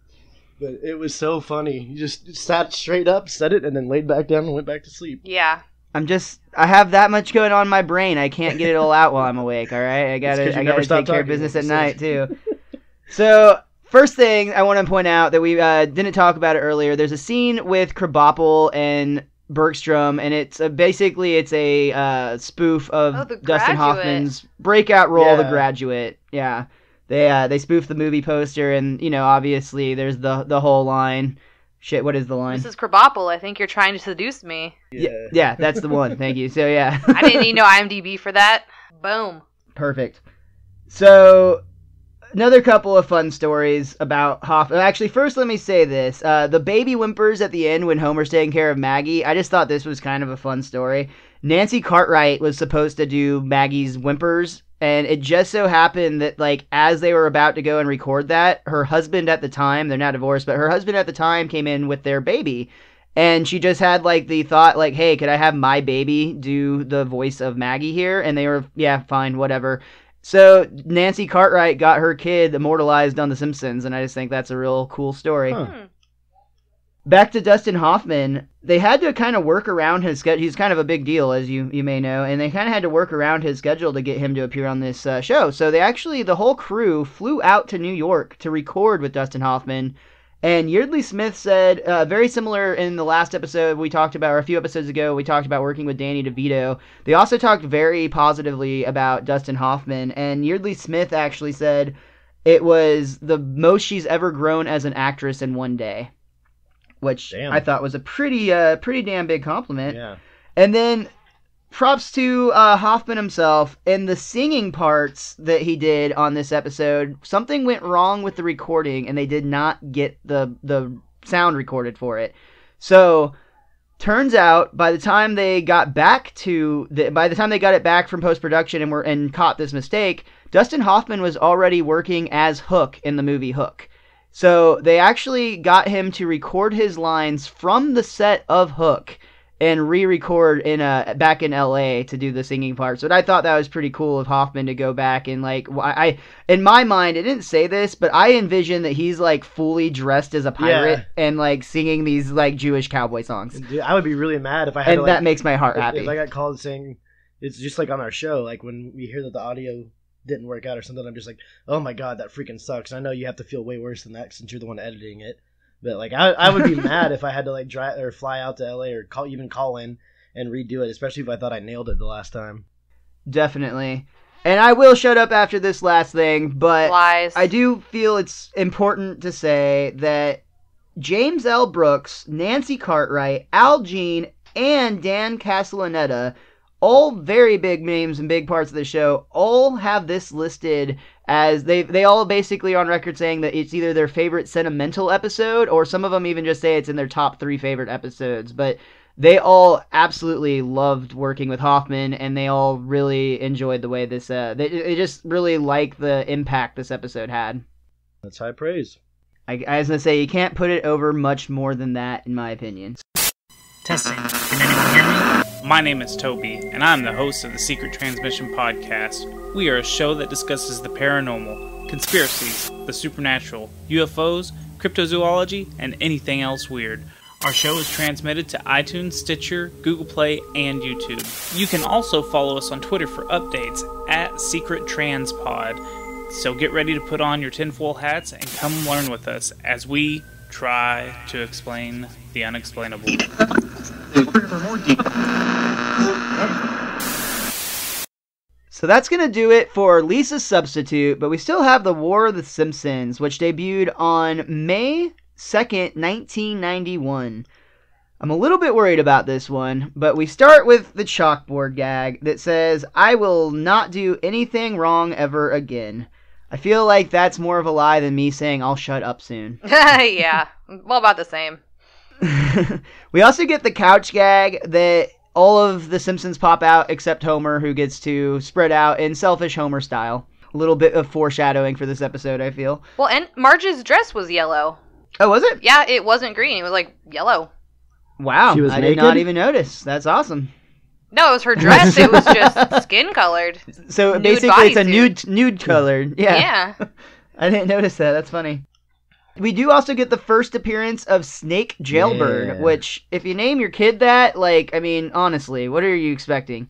Speaker 2: But it was so funny. You just sat straight up, said it, and then laid back down and went back to sleep.
Speaker 3: Yeah.
Speaker 1: I have that much going on in my brain. I can't get it all out while I'm awake, all right? I gotta take care of business at night, too. So, first thing I want to point out that we didn't talk about it earlier, there's a scene with Krabappel and Bergstrom, and it's basically a spoof of Dustin Hoffman's breakout role, The Graduate. Yeah, they spoof the movie poster, and obviously there's the whole line. Shit, what is the line?
Speaker 3: "This is Krabappel. I think you're trying to seduce me."
Speaker 1: Yeah, that's the one. Thank you. So yeah,
Speaker 3: I didn't need no IMDb for that. Boom.
Speaker 1: Perfect. So, another couple of fun stories about Hoffman. Actually, first let me say this. The baby whimpers at the end when Homer's taking care of Maggie, I just thought this was kind of a fun story. Nancy Cartwright was supposed to do Maggie's whimpers, and it just so happened that, like, as they were about to go and record that, her husband at the time, they're now divorced, but her husband at the time came in with their baby. And she just had, like, the thought, like, "Hey, could I have my baby do the voice of Maggie here?" And they were, "Yeah, fine, whatever." So Nancy Cartwright got her kid immortalized on The Simpsons, and I just think that's a real cool story.
Speaker 2: Huh.
Speaker 1: Back to Dustin Hoffman, they had to kind of work around his schedule. He's kind of a big deal, as you may know, and they kind of had to work around his schedule to get him to appear on this show. So the whole crew flew out to New York to record with Dustin Hoffman. And Yeardley Smith said, very similar in the last episode we talked about, or a few episodes ago, we talked about working with Danny DeVito. They also talked very positively about Dustin Hoffman, and Yeardley Smith actually said it was the most she's ever grown as an actress in one day, which I thought was a pretty damn big compliment.
Speaker 2: Yeah.
Speaker 1: And then props to Hoffman himself. In the singing parts that he did on this episode, something went wrong with the recording, and they did not get the sound recorded for it. So Turns out, by the time they got it back from post-production and caught this mistake, Dustin Hoffman was already working as Hook in the movie Hook. So they actually got him to record his lines from the set of Hook and re-record back in LA to do the singing parts. But I thought that was pretty cool of Hoffman to go back and in my mind, it didn't say this, but I envision that he's like fully dressed as a pirate and like singing these like Jewish cowboy songs.
Speaker 2: Dude, I would be really mad if I had
Speaker 1: that makes my heart happy.
Speaker 2: If I got called saying, it's just like on our show, like when we hear that the audio didn't work out or something, I'm just like, oh my god, that freaking sucks. I know you have to feel way worse than that since you're the one editing it. But like, I would be mad if I had to like drive or fly out to LA or call in and redo it, especially if I thought I nailed it the last time.
Speaker 1: Definitely. And I will shut up after this last thing, but
Speaker 3: Lies.
Speaker 1: I do feel it's important to say that James L. Brooks, Nancy Cartwright, Al Jean, and Dan Castellaneta, all very big names and big parts of the show, all have this listed as they all basically are on record saying that it's either their favorite sentimental episode, or some of them even just say it's in their top 3 favorite episodes. But they all absolutely loved working with Hoffman, and they all really enjoyed the way this they just really like the impact this episode had.
Speaker 2: That's high praise.
Speaker 1: I was gonna say, you can't put it over much more than that, in my opinion.
Speaker 4: Testing. Can anyone hear me? My name is Toby, and I'm the host of the Secret Transmission Podcast. We are a show that discusses the paranormal, conspiracies, the supernatural, UFOs, cryptozoology, and anything else weird. Our show is transmitted to iTunes, Stitcher, Google Play, and YouTube. You can also follow us on Twitter for updates at Secret Transpod. So get ready to put on your tinfoil hats and come learn with us as we try to explain the unexplainable.
Speaker 1: So that's going to do it for Lisa's Substitute, but we still have The War of the Simpsons, which debuted on May 2nd, 1991. I'm a little bit worried about this one, but we start with the chalkboard gag that says, "I will not do anything wrong ever again." I feel like that's more of a lie than me saying I'll shut up soon.
Speaker 3: Yeah, well, about the same.
Speaker 1: We also get the couch gag that all of the Simpsons pop out except Homer, who gets to spread out in selfish Homer style. A little bit of foreshadowing for this episode, I feel.
Speaker 3: Well, and Marge's dress was yellow.
Speaker 1: Oh, was it?
Speaker 3: Yeah, it wasn't green. It was like yellow.
Speaker 1: Wow,
Speaker 2: She was
Speaker 1: I
Speaker 2: naked?
Speaker 1: did not even notice. That's awesome.
Speaker 3: No, it was her dress. It was just skin colored.
Speaker 1: So
Speaker 3: Nude
Speaker 1: basically it's a
Speaker 3: bodysuit.
Speaker 1: nude colored. Yeah.
Speaker 3: Yeah.
Speaker 1: I didn't notice that. That's funny. We do also get the first appearance of Snake Jailbird,
Speaker 2: Yeah.
Speaker 1: which, if you name your kid that, like, I mean, honestly, what are you expecting?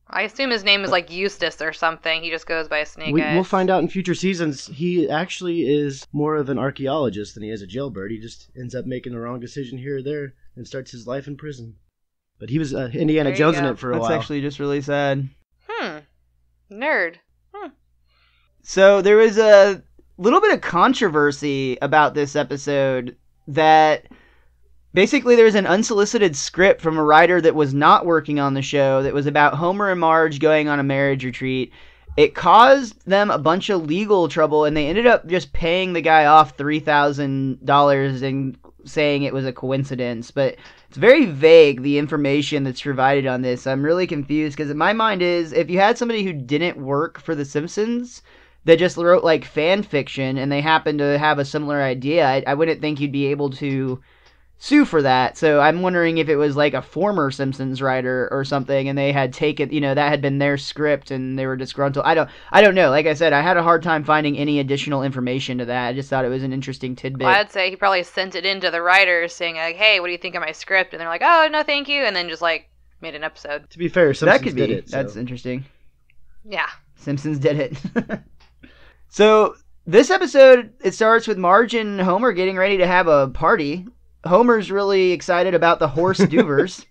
Speaker 3: I assume his name is like Eustace or something. He just goes by Snake Eyes.
Speaker 2: We'll find out in future seasons. He actually is more of an archaeologist than he is a jailbird. He just ends up making the wrong decision here or there and starts his life in prison. But he was Indiana
Speaker 3: There you
Speaker 2: Jones in
Speaker 3: go.
Speaker 2: it for a
Speaker 1: That's
Speaker 2: while.
Speaker 1: actually just really sad.
Speaker 3: Nerd.
Speaker 1: So there was a little bit of controversy about this episode that basically there was an unsolicited script from a writer that was not working on the show that was about Homer and Marge going on a marriage retreat. It caused them a bunch of legal trouble, and they ended up just paying the guy off $3,000 and saying it was a coincidence. But it's very vague, the information that's provided on this. I'm really confused, because in my mind is, if you had somebody who didn't work for The Simpsons that just wrote like fan fiction and they happen to have a similar idea, I wouldn't think you'd be able to sue for that. So I'm wondering if it was like a former Simpsons writer or something, and they had taken, that had been their script and they were disgruntled. I don't know. Like I said, I had a hard time finding any additional information to that. I just thought it was an interesting tidbit.
Speaker 3: Well, I'd say he probably sent it in to the writers saying like, "Hey, what do you think of my script?" And they're like, "Oh, no, thank you," and then just like made an episode.
Speaker 2: To be fair, Simpsons
Speaker 1: that could be.
Speaker 2: did it.
Speaker 1: That's
Speaker 2: so.
Speaker 1: interesting.
Speaker 3: Yeah.
Speaker 1: Simpsons did it. So this episode, it starts with Marge and Homer getting ready to have a party. Homer's really excited about the horse Duvers.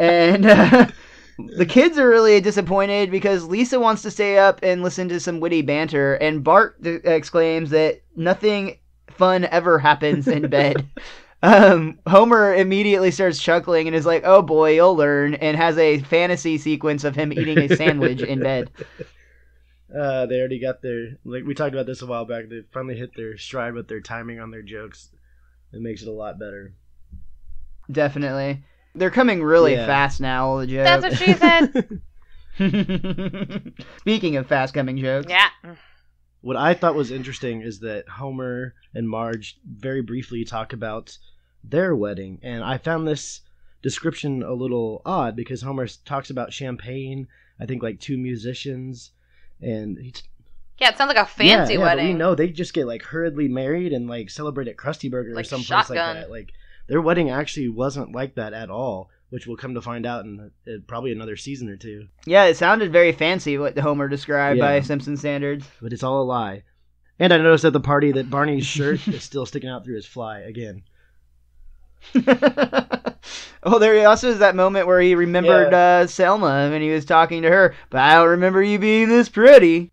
Speaker 1: And the kids are really disappointed because Lisa wants to stay up and listen to some witty banter. And Bart exclaims that nothing fun ever happens in bed. Homer immediately starts chuckling and is like, "Oh boy, you'll learn," and has a fantasy sequence of him eating a sandwich in bed.
Speaker 2: They already got like we talked about this a while back, they finally hit their stride with their timing on their jokes. It makes it a lot better.
Speaker 1: Definitely. They're coming really fast now, all the jokes.
Speaker 3: That's what she said.
Speaker 1: Speaking of fast-coming jokes.
Speaker 3: Yeah.
Speaker 2: What I thought was interesting is that Homer and Marge very briefly talk about their wedding, and I found this description a little odd because Homer talks about champagne, I think like 2 musicians, and
Speaker 3: yeah, it sounds like a fancy wedding.
Speaker 2: But we know they just get like hurriedly married and like celebrate at Krusty Burger or someplace like that. Like their wedding actually wasn't like that at all, which we'll come to find out in probably another season or 2.
Speaker 1: Yeah, it sounded very fancy what Homer described by Simpson standards.
Speaker 2: But it's all a lie. And I noticed at the party that Barney's shirt is still sticking out through his fly again.
Speaker 1: Oh, there also is that moment where he remembered Selma when he was talking to her, but I don't remember you being this pretty.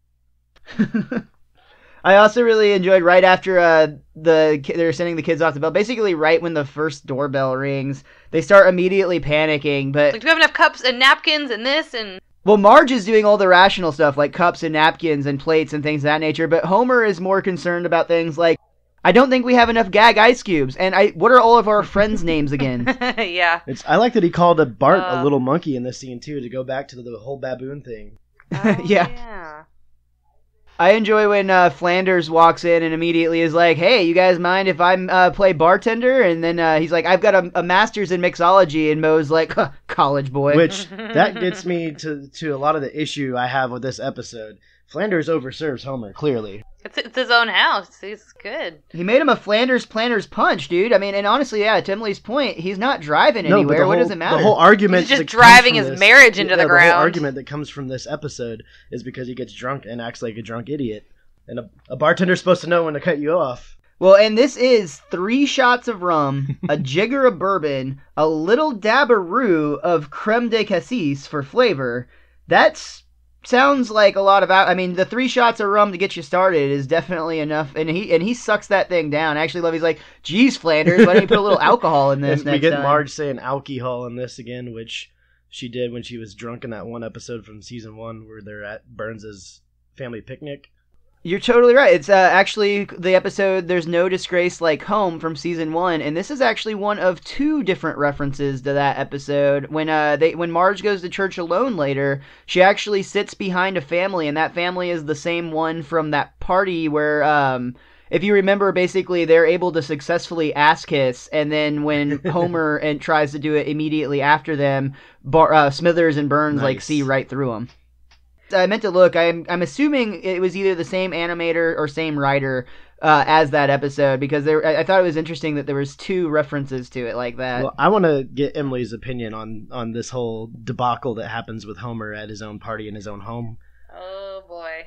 Speaker 1: I also really enjoyed right after they're sending the kids off to bed, basically right when the first doorbell rings, they start immediately panicking, but...
Speaker 3: Like, do we have enough cups and napkins and this and...
Speaker 1: Well, Marge is doing all the rational stuff, like cups and napkins and plates and things of that nature, but Homer is more concerned about things like, I don't think we have enough gag ice cubes, and what are all of our friends' names again?
Speaker 3: Yeah.
Speaker 2: I like that he called Bart a little monkey in this scene, too, to go back to the whole baboon thing.
Speaker 3: Oh,
Speaker 1: yeah. I enjoy when Flanders walks in and immediately is like, hey, you guys mind if I play bartender? And then he's like, I've got a master's in mixology. And Moe's like, college boy.
Speaker 2: Which, that gets me to a lot of the issue I have with this episode. Flanders overserves Homer, clearly.
Speaker 3: It's his own house. He's good.
Speaker 1: He made him a Flanders Planters punch, dude. I mean, and honestly, yeah, to Emily's point, he's not driving anywhere. What does it matter?
Speaker 2: The whole argument
Speaker 3: he's just driving his marriage into the ground.
Speaker 2: The whole argument that comes from this episode is because he gets drunk and acts like a drunk idiot. And a bartender's supposed to know when to cut you off.
Speaker 1: Well, and this is 3 shots of rum, a jigger of bourbon, a little dabberoo of creme de cassis for flavor. Sounds like a lot of... I mean, the 3 shots of rum to get you started is definitely enough, and he sucks that thing down. Actually, Lovey's like, geez, Flanders, why don't you put a little alcohol in this next time?
Speaker 2: We get Marge saying alcohol in this again, which she did when she was drunk in that one episode from season 1 where they're at Burns' family picnic.
Speaker 1: You're totally right. It's actually the episode There's No Disgrace Like Home from season 1, and this is actually one of 2 different references to that episode. When Marge goes to church alone later, she actually sits behind a family, and that family is the same one from that party where, if you remember, basically they're able to successfully ass kiss, and then when Homer tries to do it immediately after them, Smithers and Burns see right through them. I meant to look. I'm assuming it was either the same animator or same writer as that episode, because I thought it was interesting that there was 2 references to it like that.
Speaker 2: Well, I want to get Emily's opinion on this whole debacle that happens with Homer at his own party in his own home.
Speaker 3: Oh boy.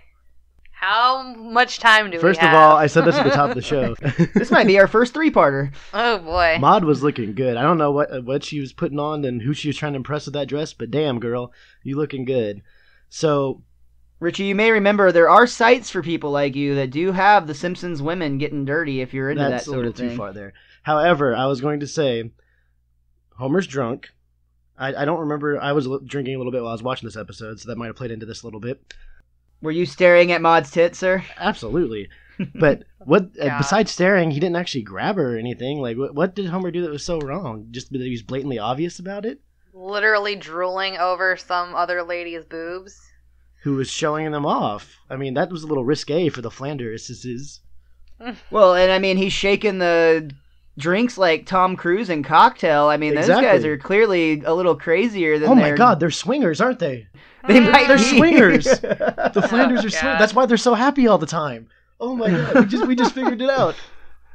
Speaker 3: How much time do we have?
Speaker 2: First of all, I said this at the top of the show.
Speaker 1: This might be our first 3-parter.
Speaker 3: Oh boy.
Speaker 2: Maude was looking good. I don't know what she was putting on and who she was trying to impress with that dress, but damn, girl, you looking good. So,
Speaker 1: Richie, you may remember there are sites for people like you that do have the Simpsons women getting dirty if you're into that sort of thing.
Speaker 2: That's a little too far there. However, I was going to say, Homer's drunk. I don't remember. I was drinking a little bit while I was watching this episode, so that might have played into this a little bit.
Speaker 1: Were you staring at Maude's tits, sir?
Speaker 2: Absolutely. But besides staring, he didn't actually grab her or anything. Like, what did Homer do that was so wrong? Just that he was blatantly obvious about it?
Speaker 3: Literally drooling over some other lady's boobs.
Speaker 2: Who was showing them off. I mean, that was a little risque for the Flanderses.
Speaker 1: Well, and I mean, he's shaking the drinks like Tom Cruise in Cocktail. I mean,
Speaker 2: exactly.
Speaker 1: Those guys are clearly a little crazier than
Speaker 2: Oh my god, they're swingers, aren't they?
Speaker 1: They're
Speaker 2: swingers. The Flanders are swingers. That's why they're so happy all the time. Oh my god, we just figured it out.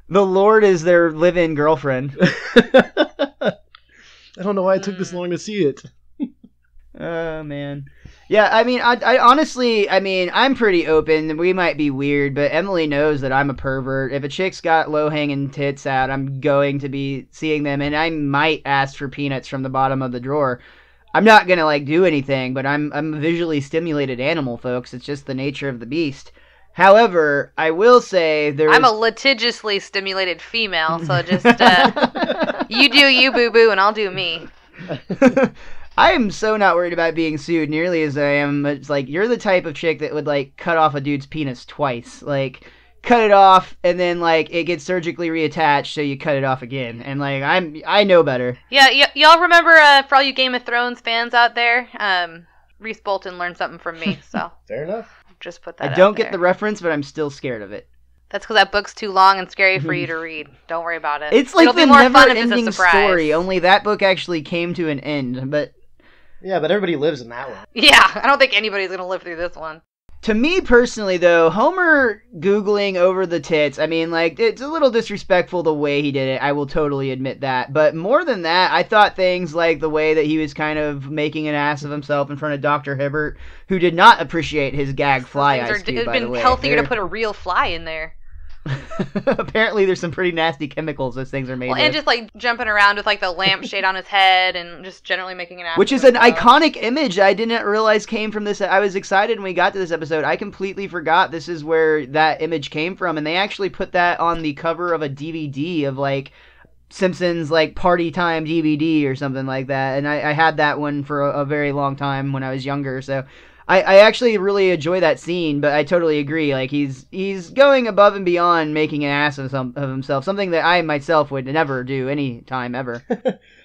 Speaker 1: The Lord is their live-in girlfriend.
Speaker 2: I don't know why it took this long to see it.
Speaker 1: Oh, man. Yeah, I mean, I honestly, I'm pretty open. We might be weird, but Emily knows that I'm a pervert. If a chick's got low-hanging tits out, I'm going to be seeing them, and I might ask for peanuts from the bottom of the drawer. I'm not going to, do anything, but I'm a visually stimulated animal, folks. It's just the nature of the beast. However, I will say
Speaker 3: I'm a litigiously stimulated female, so just, you do you, boo-boo, and I'll do me.
Speaker 1: I am so not worried about being sued nearly as I am. It's like, you're the type of chick that would, cut off a dude's penis twice. cut it off, and then like it gets surgically reattached, so you cut it off again. And like I know better.
Speaker 3: Yeah, y'all remember, for all you Game of Thrones fans out there, Reese Bolton learned something from me, so.
Speaker 2: Fair enough.
Speaker 3: Just put that
Speaker 1: I don't
Speaker 3: out there.
Speaker 1: get the reference, but I'm still scared of it.
Speaker 3: That's because that book's too long and scary for you to read. Don't worry about it.
Speaker 1: It's like
Speaker 3: It'll
Speaker 1: the
Speaker 3: be more fun if it's a
Speaker 1: never-ending
Speaker 3: surprise.
Speaker 1: story, only that book actually came to an end. But
Speaker 2: Yeah, but everybody lives in that one.
Speaker 3: Yeah, I don't think anybody's going to live through this one.
Speaker 1: to me personally, though, Homer Googling over the tits, I mean, like, it's a little disrespectful the way he did it. I will totally admit that. But more than that, I thought things like the way that he was kind of making an ass of himself in front of Dr. Hibbert, who did not appreciate his gag fly ice cube, by the way.
Speaker 3: It would have been healthier to put a real fly in there.
Speaker 1: Apparently there's some pretty nasty chemicals those things are made
Speaker 3: Well, and just like jumping around with like the lampshade on his head and just generally making an ass.
Speaker 1: Which is an iconic image I didn't realize came from this. I was excited when we got to this episode. I completely forgot this is where that image came from, and they actually put that on the cover of a DVD of like Simpsons like Party Time DVD or something like that. And I had that one for a very long time when I was younger, so I actually really enjoy that scene, but I totally agree. Like, he's going above and beyond making an ass of himself, something that I myself would never do any time ever.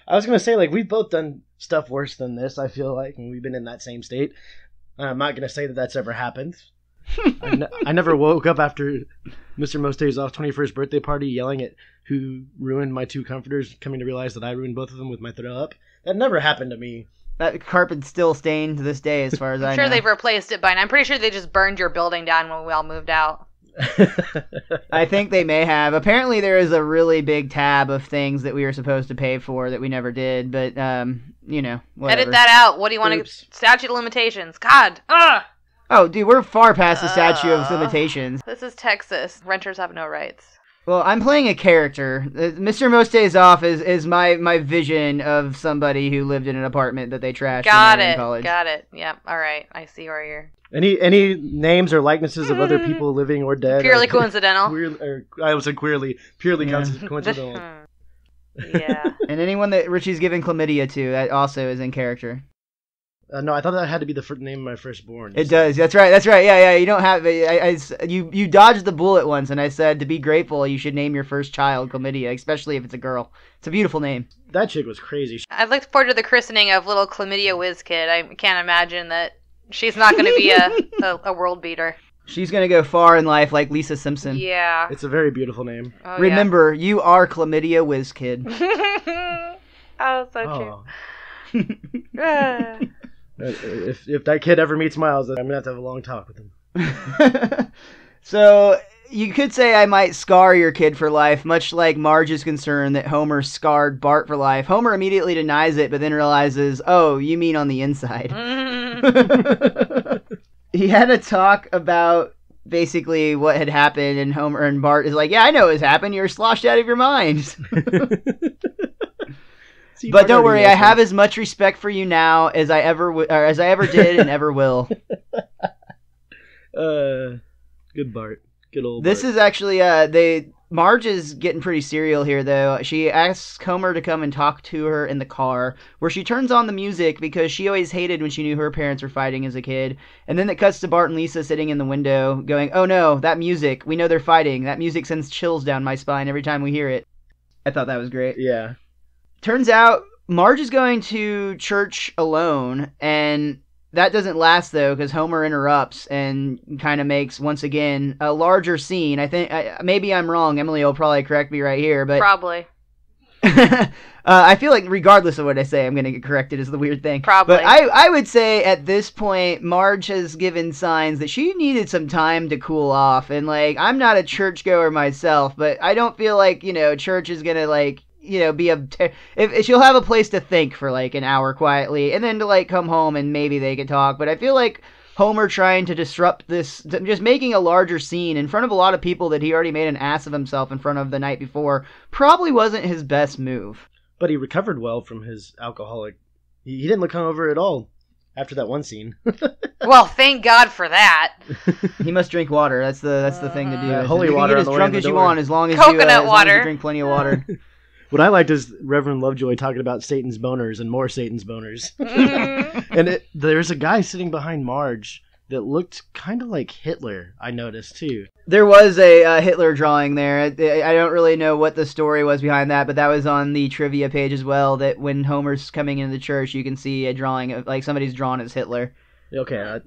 Speaker 2: I was going to say, like, we've both done stuff worse than this, I feel like, and we've been in that same state. I'm not going to say that that's ever happened. I never woke up after Mr. Most Days Off's 21st birthday party yelling at who ruined my two comforters, coming to realize that I ruined both of them with my throw up. That never happened to me.
Speaker 1: That carpet's still stained to this day, as far as I know.
Speaker 3: I'm sure they've replaced it by now. I'm pretty sure they just burned your building down when we all moved out.
Speaker 1: I think they may have. Apparently there is a really big tab of things that we were supposed to pay for that we never did, but, you know, whatever.
Speaker 3: Edit that out. What do you want to... Statute of limitations. God. Ugh.
Speaker 1: Oh, dude, we're far past the statute of limitations.
Speaker 3: This is Texas. Renters have no rights.
Speaker 1: Well, I'm playing a character. Mr. Most Days Off is my vision of somebody who lived in an apartment that they trashed when they were in college.
Speaker 3: Got it. Yep. All right. I see where you're...
Speaker 2: Any names or likenesses of other people living or dead?
Speaker 3: Purely coincidental.
Speaker 2: I would say purely coincidental.
Speaker 3: Yeah.
Speaker 1: And anyone that Richie's given chlamydia to, that also is in character.
Speaker 2: No, I thought that had to be the name of my firstborn.
Speaker 1: It does. That's right. Yeah. You don't have. You dodged the bullet once, and I said to be grateful, you should name your first child chlamydia, especially if it's a girl. It's a beautiful name.
Speaker 2: That chick was crazy.
Speaker 3: I look forward to the christening of little chlamydia whiz kid. I can't imagine that she's not going to be a world beater.
Speaker 1: She's gonna go far in life, like Lisa Simpson.
Speaker 3: Yeah.
Speaker 2: It's a very beautiful name.
Speaker 3: Oh,
Speaker 1: Remember, you are chlamydia whiz kid.
Speaker 3: Oh, so true.
Speaker 2: If that kid ever meets Miles, I'm gonna have to have a long talk with him.
Speaker 1: So you could say I might scar your kid for life, much like Marge is concerned that Homer scarred Bart for life. Homer immediately denies it, but then realizes, oh, you mean on the inside. He had a talk about basically what had happened, and Homer and Bart is like, yeah, I know what's happened. You're sloshed out of your mind. But don't worry, I have as much respect for you now as I ever did and ever will.
Speaker 2: Good Bart. Good old Bart.
Speaker 1: This is actually, Marge is getting pretty serial here, though. She asks Homer to come and talk to her in the car, where she turns on the music because she always hated when she knew her parents were fighting as a kid. And then it cuts to Bart and Lisa sitting in the window going, oh no, that music, we know they're fighting. That music sends chills down my spine every time we hear it. I thought that was great.
Speaker 2: Yeah.
Speaker 1: Turns out Marge is going to church alone, and that doesn't last, though, because Homer interrupts and kind of makes, once again, a larger scene. I think, maybe I'm wrong. Emily will probably correct me right here, but...
Speaker 3: Probably.
Speaker 1: I feel like regardless of what I say, I'm going to get corrected is the weird thing.
Speaker 3: Probably.
Speaker 1: But I would say at this point, Marge has given signs that she needed some time to cool off. And, like, I'm not a churchgoer myself, but I don't feel like, church is going to, like... be if she'll have a place to think for like an hour quietly and then to like come home and maybe they can talk. But I feel like Homer trying to disrupt this, just making a larger scene in front of a lot of people that he already made an ass of himself in front of the night before, probably wasn't his best move.
Speaker 2: But he recovered well from his alcoholic. He didn't look hungover at all after that one scene.
Speaker 3: Well, thank God for that.
Speaker 1: He must drink water. That's the thing to do.
Speaker 2: Holy
Speaker 1: you
Speaker 2: water
Speaker 1: can get as drunk as you want as long as
Speaker 3: Coconut water.
Speaker 1: you drink plenty of water.
Speaker 2: What I liked is Reverend Lovejoy talking about Satan's boners and more Satan's boners. And there's a guy sitting behind Marge that looked kind of like Hitler, I noticed, too.
Speaker 1: There was a Hitler drawing there. I don't really know what the story was behind that, but that was on the trivia page as well, that when Homer's coming into the church, you can see a drawing of, like, somebody's drawn as Hitler.
Speaker 2: Okay,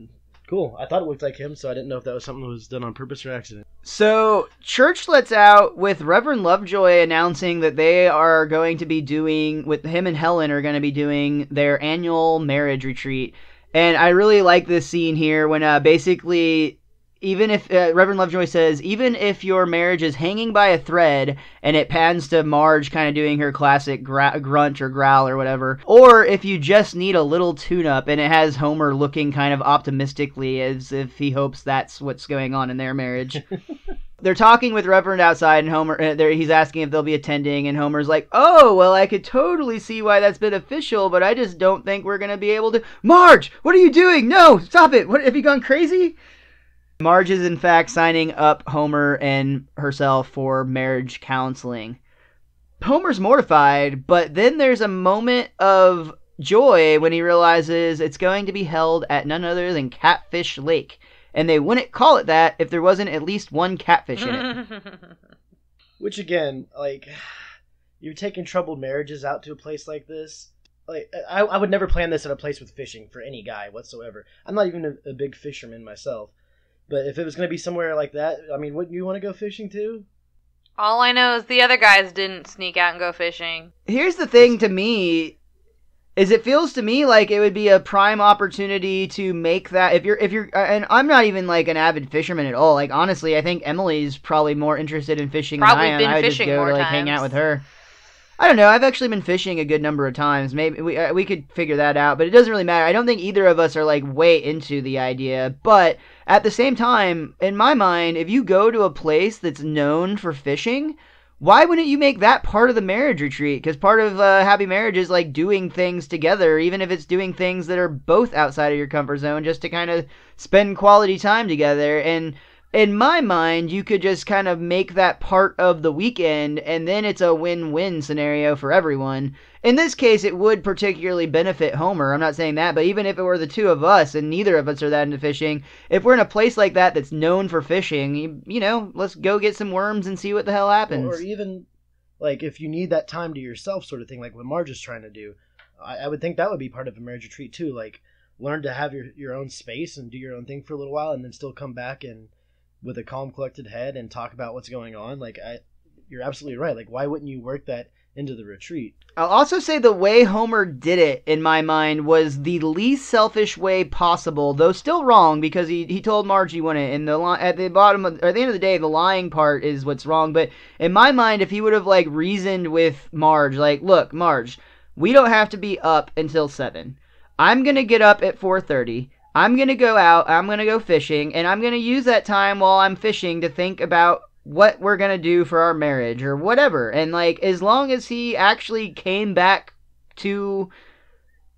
Speaker 2: cool. I thought it looked like him, so I didn't know if that was something that was done on purpose or accident.
Speaker 1: So, church lets out with Reverend Lovejoy announcing that they are going to be doing, with him and Helen are going to be doing their annual marriage retreat. And I really like this scene here when basically... Even if, Reverend Lovejoy says, even if your marriage is hanging by a thread, and it pans to Marge kind of doing her classic grunt or growl or whatever, or if you just need a little tune-up, and it has Homer looking kind of optimistically as if he hopes that's what's going on in their marriage. They're talking with Reverend outside, and Homer, he's asking if they'll be attending, and Homer's like, oh, well, I could totally see why that's beneficial, but I just don't think we're going to be able to... Marge, what are you doing? No, stop it! What, have you gone crazy? Marge is, in fact, signing up Homer and herself for marriage counseling. Homer's mortified, but then there's a moment of joy when he realizes it's going to be held at none other than Catfish Lake. And they wouldn't call it that if there wasn't at least one catfish in it.
Speaker 2: Which, again, like, you're taking troubled marriages out to a place like this. Like, I would never plan this at a place with fishing for any guy whatsoever. I'm not even a big fisherman myself. But if it was going to be somewhere like that, I mean, wouldn't you want to go fishing too?
Speaker 3: All I know is the other guys didn't sneak out and go fishing.
Speaker 1: Here's the thing to me, is it feels to me like it would be a prime opportunity to make that, if you're, and I'm not even like an avid fisherman at all. Like, honestly, I think Emily's probably more interested in fishing than I am. I would just go to, like, hang out with her. I don't know. I've actually been fishing a good number of times. Maybe we could figure that out, but it doesn't really matter. I don't think either of us are like way into the idea, but at the same time, in my mind, if you go to a place that's known for fishing, why wouldn't you make that part of the marriage retreat? Because part of happy marriage is like doing things together, even if it's doing things that are both outside of your comfort zone, just to kind of spend quality time together. And in my mind, you could just kind of make that part of the weekend, and then it's a win-win scenario for everyone. In this case, it would particularly benefit Homer. I'm not saying that, but even if it were the two of us, and neither of us are that into fishing, if we're in a place like that that's known for fishing, you know, let's go get some worms and see what the hell happens.
Speaker 2: Or even, like, if you need that time to yourself sort of thing, like what Marge is trying to do, I would think that would be part of a marriage retreat too. Like, learn to have your own space and do your own thing for a little while, and then still come back and with a calm, collected head and talk about what's going on. Like, you're absolutely right. Like, why wouldn't you work that into the retreat?
Speaker 1: I'll also say the way Homer did it, in my mind, was the least selfish way possible, though still wrong, because he told Marge he wouldn't. And at the bottom of, or at the end of the day, the lying part is what's wrong. But in my mind, if he would have like reasoned with Marge, like, look, Marge, we don't have to be up until 7. I'm gonna get up at 4:30. I'm going to go out, I'm going to go fishing, and I'm going to use that time while I'm fishing to think about what we're going to do for our marriage or whatever. And, like, as long as he actually came back to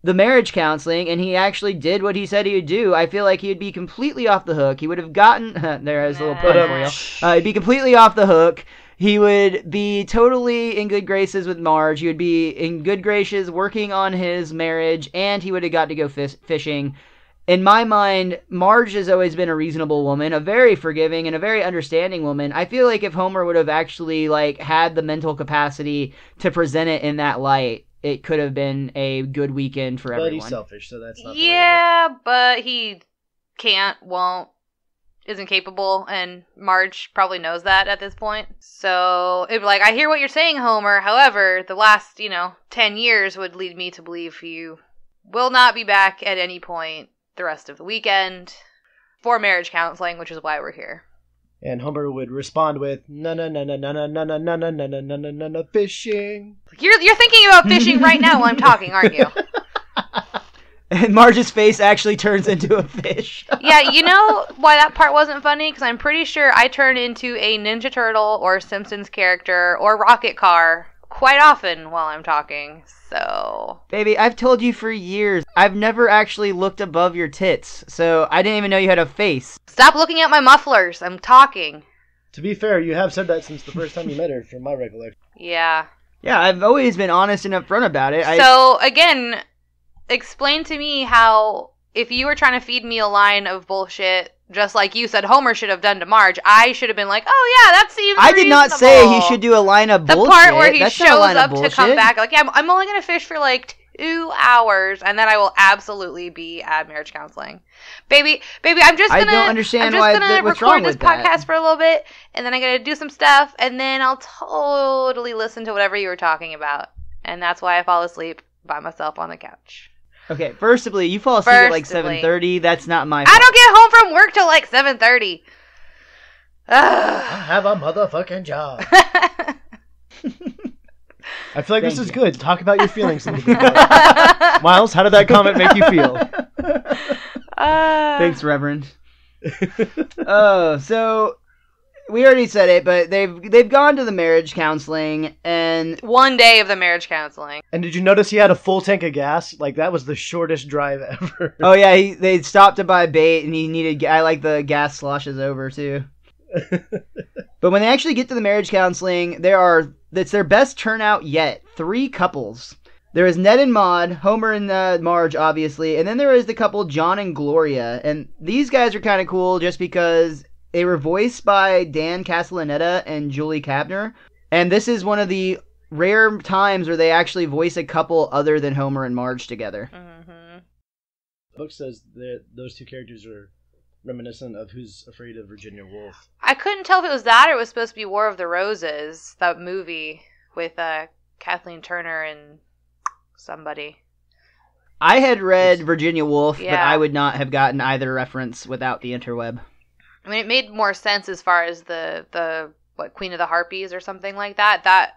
Speaker 1: the marriage counseling and he actually did what he said he would do, I feel like he would be completely off the hook. He would have gotten... there's a little pun for you. He'd be completely off the hook. He would be totally in good graces with Marge. He would be in good graces working on his marriage, and he would have got to go fishing. In my mind, Marge has always been a reasonable woman, a very forgiving and a very understanding woman. I feel like if Homer would have actually like had the mental capacity to present it in that light, it could have been a good weekend for everyone.
Speaker 2: But he's selfish, so that's not the
Speaker 3: Yeah, but he can't, won't, isn't capable, and Marge probably knows that at this point. So, it'd be like, I hear what you're saying, Homer. However, the last, 10 years would lead me to believe you will not be back at any point the rest of the weekend for marriage counseling, which is why we're here.
Speaker 2: And Homer would respond with no fishing.
Speaker 3: You're thinking about fishing right now while I'm talking, aren't you?
Speaker 1: And Marge's face actually turns into a fish.
Speaker 3: Yeah, you know why that part wasn't funny? Because I'm pretty sure I turn into a Ninja Turtle or Simpsons character or rocket car quite often while I'm talking, so...
Speaker 1: Baby, I've told you for years, I've never actually looked above your tits, so I didn't even know you had a face.
Speaker 3: Stop looking at my mufflers, I'm talking.
Speaker 2: To be fair, you have said that since the first time you met her, from my recollection.
Speaker 3: Yeah.
Speaker 1: Yeah, I've always been honest and upfront about it.
Speaker 3: So, again, explain to me how, if you were trying to feed me a line of bullshit just like you said Homer should have done to Marge, I should have been like, oh yeah, that seems
Speaker 1: I did not
Speaker 3: reasonable.
Speaker 1: say he should do a line of bullshit.
Speaker 3: The part where he
Speaker 1: That's
Speaker 3: shows
Speaker 1: not a line of
Speaker 3: up to come
Speaker 1: bullshit.
Speaker 3: back, like, yeah, I'm only going to fish for like 2 hours, and then I will absolutely be at marriage counseling. Baby, I'm just
Speaker 1: I
Speaker 3: gonna,
Speaker 1: don't understand
Speaker 3: I'm just
Speaker 1: why
Speaker 3: gonna
Speaker 1: what's wrong
Speaker 3: record this
Speaker 1: with that.
Speaker 3: podcast for a little bit, and then I'm gonna do some stuff, and then I'll totally listen to whatever you were talking about, and that's why I fall asleep by myself on the couch.
Speaker 1: Okay, firstly, you fall asleep at like 7:30. That's not my fault.
Speaker 3: I don't get home from work till like 7:30.
Speaker 2: I have a motherfucking job. I feel like this is good. Talk about your feelings a little bit more. Miles, how did that comment make you feel?
Speaker 1: Thanks, Reverend. So we already said it, but they've gone to the marriage counseling, and
Speaker 3: 1 day of the marriage counseling.
Speaker 2: And did you notice he had a full tank of gas? Like, that was the shortest drive ever.
Speaker 1: oh yeah, they stopped to buy bait, and he needed. I like the gas sloshes over too. But when they actually get to the marriage counseling, it's their best turnout yet. 3 couples. There is Ned and Maude, Homer and Marge, obviously, and then there is the couple John and Gloria. And these guys are kind of cool just because they were voiced by Dan Castellaneta and Julie Kavner. And this is one of the rare times where they actually voice a couple other than Homer and Marge together.
Speaker 3: Mm-hmm.
Speaker 2: The book says that those 2 characters are reminiscent of Who's Afraid of Virginia Woolf.
Speaker 3: I couldn't tell if it was that or it was supposed to be War of the Roses, that movie with Kathleen Turner and somebody.
Speaker 1: I had read Virginia Woolf,
Speaker 3: Yeah.
Speaker 1: but I would not have gotten either reference without the interweb.
Speaker 3: I mean, it made more sense as far as the Queen of the Harpies or something like that. That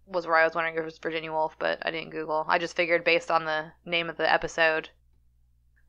Speaker 3: was where I was wondering if it was Virginia Woolf, but I didn't Google. I just figured based on the name of the episode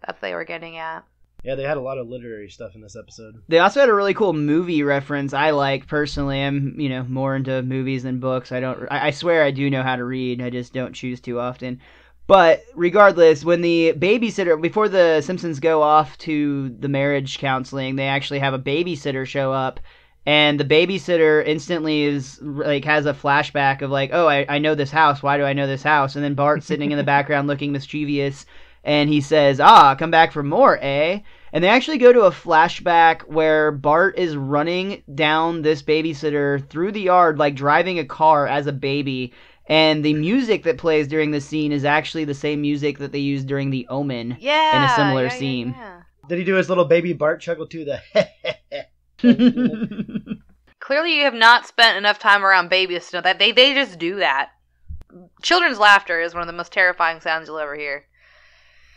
Speaker 3: that they were getting at.
Speaker 2: Yeah, they had a lot of literary stuff in this episode.
Speaker 1: They also had a really cool movie reference I like personally. I'm, more into movies than books. I swear I do know how to read. I just don't choose too often. But regardless, when the babysitter, before the Simpsons go off to the marriage counseling, they actually have a babysitter show up, and the babysitter instantly has a flashback of like, oh, I know this house. Why do I know this house? And then Bart's sitting in the background looking mischievous, and he says, come back for more, eh? And they actually go to a flashback where Bart is running down this babysitter through the yard like driving a car as a baby. And the music that plays during the scene is actually the same music that they used during The Omen in a similar scene.
Speaker 3: Yeah.
Speaker 2: Did he do his little baby Bart chuckle too?
Speaker 3: Clearly you have not spent enough time around babies to know that they just do that. Children's laughter is one of the most terrifying sounds you'll ever hear.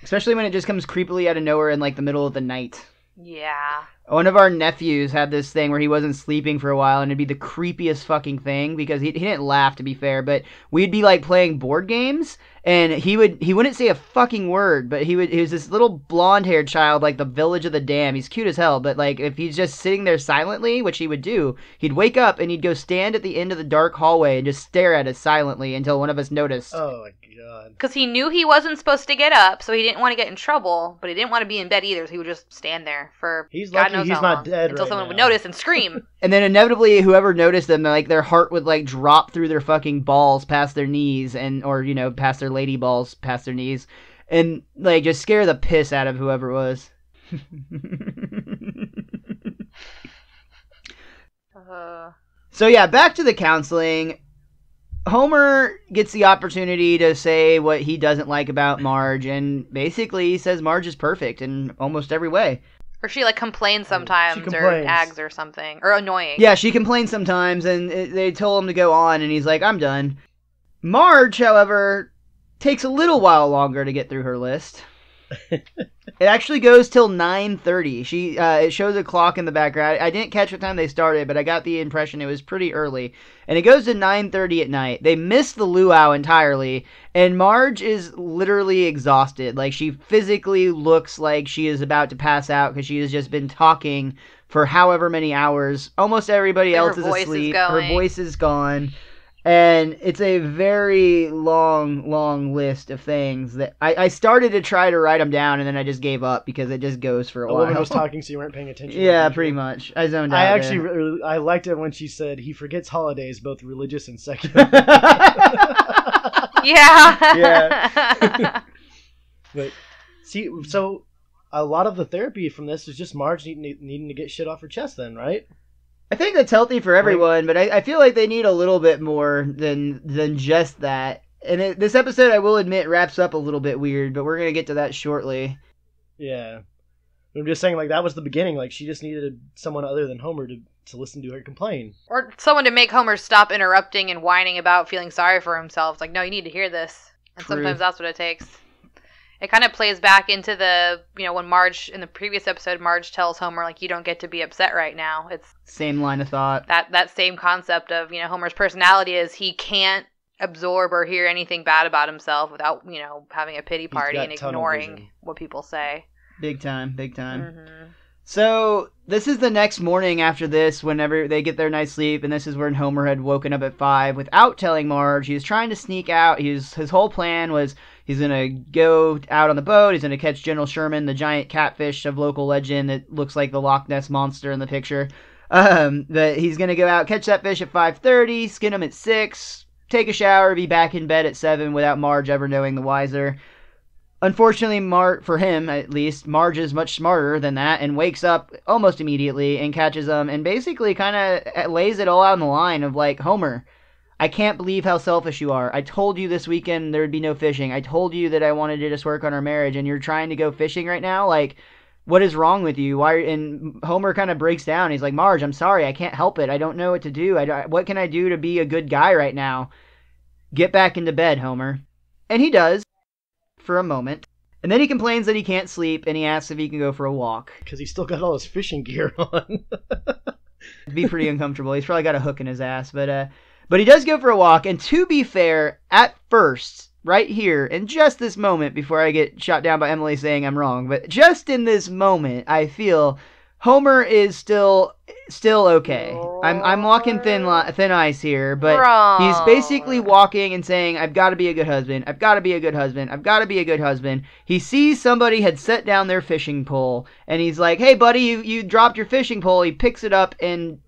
Speaker 1: Especially when it just comes creepily out of nowhere in like the middle of the night.
Speaker 3: Yeah.
Speaker 1: One of our nephews had this thing where he wasn't sleeping for a while, and it'd be the creepiest fucking thing because he didn't laugh, to be fair, but we'd be like playing board games, and he wouldn't say a fucking word, but he was this little blonde-haired child, like the Village of the Dam. He's cute as hell, but like if he's just sitting there silently, which he would do, he'd wake up and he'd go stand at the end of the dark hallway and just stare at us silently until one of us noticed.
Speaker 2: Oh my god.
Speaker 3: Because he knew he wasn't supposed to get up, so he didn't want to get in trouble, but he didn't want to be in bed either, so he would just stand there for
Speaker 2: He's
Speaker 3: God
Speaker 2: lucky
Speaker 3: knows
Speaker 2: he's
Speaker 3: how
Speaker 2: not
Speaker 3: long,
Speaker 2: dead
Speaker 3: until
Speaker 2: right
Speaker 3: someone
Speaker 2: now.
Speaker 3: would notice and scream.
Speaker 1: And then inevitably, whoever noticed them, like their heart would like drop through their fucking balls past their knees, or past their lady balls past their knees, and like just scare the piss out of whoever it was. So yeah, back to the counseling. Homer gets the opportunity to say what he doesn't like about Marge, and basically he says Marge is perfect in almost every way.
Speaker 3: Or she like complains sometimes, or
Speaker 2: complains.
Speaker 3: nags or something, or annoying.
Speaker 1: Yeah, she complains sometimes, and they told him to go on, and he's like, I'm done. Marge, however, takes a little while longer to get through her list. It actually goes till 9:30. It shows a clock in the background. I didn't catch what time they started, but I got the impression it was pretty early. And it goes to 9:30 at night. They missed the luau entirely, and Marge is literally exhausted. Like, she physically looks like she is about to pass out because she has just been talking for however many hours. Almost everybody else is asleep. Her voice is gone. And it's a very long list of things that I started to try to write them down, and then I just gave up because it just goes for a while.
Speaker 2: A woman was talking, so you weren't paying attention.
Speaker 1: Yeah, pretty much. I zoned out.
Speaker 2: I liked it when she said he forgets holidays, both religious and secular.
Speaker 3: Yeah.
Speaker 1: Yeah.
Speaker 2: But see, so a lot of the therapy from this is just Marge needing to get shit off her chest then, right?
Speaker 1: I think that's healthy for everyone, but I feel like they need a little bit more than just that. And this episode, I will admit, wraps up a little bit weird, but we're going to get to that shortly.
Speaker 2: Yeah. I'm just saying, like, that was the beginning. Like, she just needed someone other than Homer to listen to her complain.
Speaker 3: Or someone to make Homer stop interrupting and whining about feeling sorry for himself. It's like, no, you need to hear this. And sometimes that's what it takes. It kind of plays back into the, when Marge, in the previous episode, Marge tells Homer, like, you don't get to be upset right now. It's
Speaker 1: same line of thought.
Speaker 3: That same concept of, Homer's personality is he can't absorb or hear anything bad about himself without, having a pity party and ignoring what people say.
Speaker 1: Big time.
Speaker 3: Mm-hmm.
Speaker 1: So, this is the next morning after this, whenever they get their night's sleep, and this is when Homer had woken up at 5 without telling Marge. He was trying to sneak out. His whole plan was he's going to go out on the boat, he's going to catch General Sherman, the giant catfish of local legend that looks like the Loch Ness Monster in the picture. But he's going to go out, catch that fish at 5:30, skin him at 6, take a shower, be back in bed at 7 without Marge ever knowing the wiser. Unfortunately, for him at least, Marge is much smarter than that and wakes up almost immediately and catches him and basically kind of lays it all out on the line of like, Homer, I can't believe how selfish you are. I told you this weekend there would be no fishing. I told you that I wanted to just work on our marriage and you're trying to go fishing right now? Like, what is wrong with you? Why? And Homer kind of breaks down. He's like, Marge, I'm sorry. I can't help it. I don't know what to do. What can I do to be a good guy right now? Get back into bed, Homer. And he does. For a moment. And then he complains that he can't sleep, and he asks if he can go for a walk.
Speaker 2: Because he's still got all his fishing gear on.
Speaker 1: It'd be pretty uncomfortable. He's probably got a hook in his ass. But he does go for a walk, and to be fair, at first, right here, in just this moment, before I get shot down by Emily saying I'm wrong, but just in this moment, I feel Homer is still okay. I'm walking thin ice here, but he's basically walking and saying, I've got to be a good husband. I've got to be a good husband. I've got to be a good husband. He sees somebody had set down their fishing pole, and he's like, hey, buddy, you dropped your fishing pole. He picks it up, and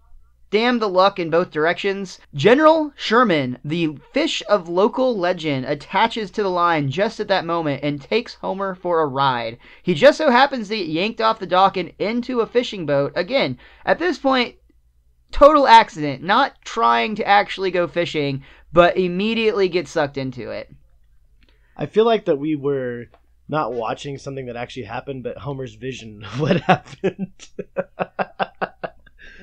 Speaker 1: damn the luck in both directions. General Sherman, the fish of local legend, attaches to the line just at that moment and takes Homer for a ride. He just so happens to get yanked off the dock and into a fishing boat. Again, at this point, total accident. Not trying to actually go fishing, but immediately gets sucked into it.
Speaker 2: I feel like that we were not watching something that actually happened, but Homer's vision of what happened.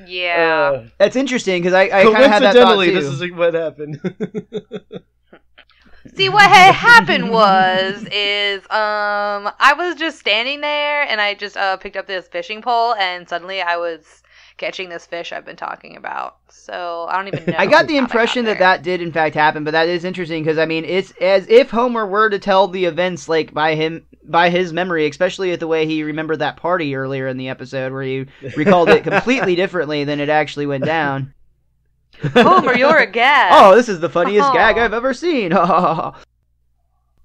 Speaker 3: Yeah.
Speaker 1: That's interesting, because I kind of had that thought, too.
Speaker 2: This is what happened.
Speaker 3: See, what had happened is I was just standing there, and I just picked up this fishing pole, and suddenly I was catching this fish I've been talking about. So I don't even know.
Speaker 1: I got the impression that did in fact happen, but that is interesting because I mean it's as if Homer were to tell the events like by his memory, especially at the way he remembered that party earlier in the episode where he recalled it completely differently than it actually went down.
Speaker 3: Homer, you're a gag.
Speaker 1: Oh, this is the funniest gag I've ever seen.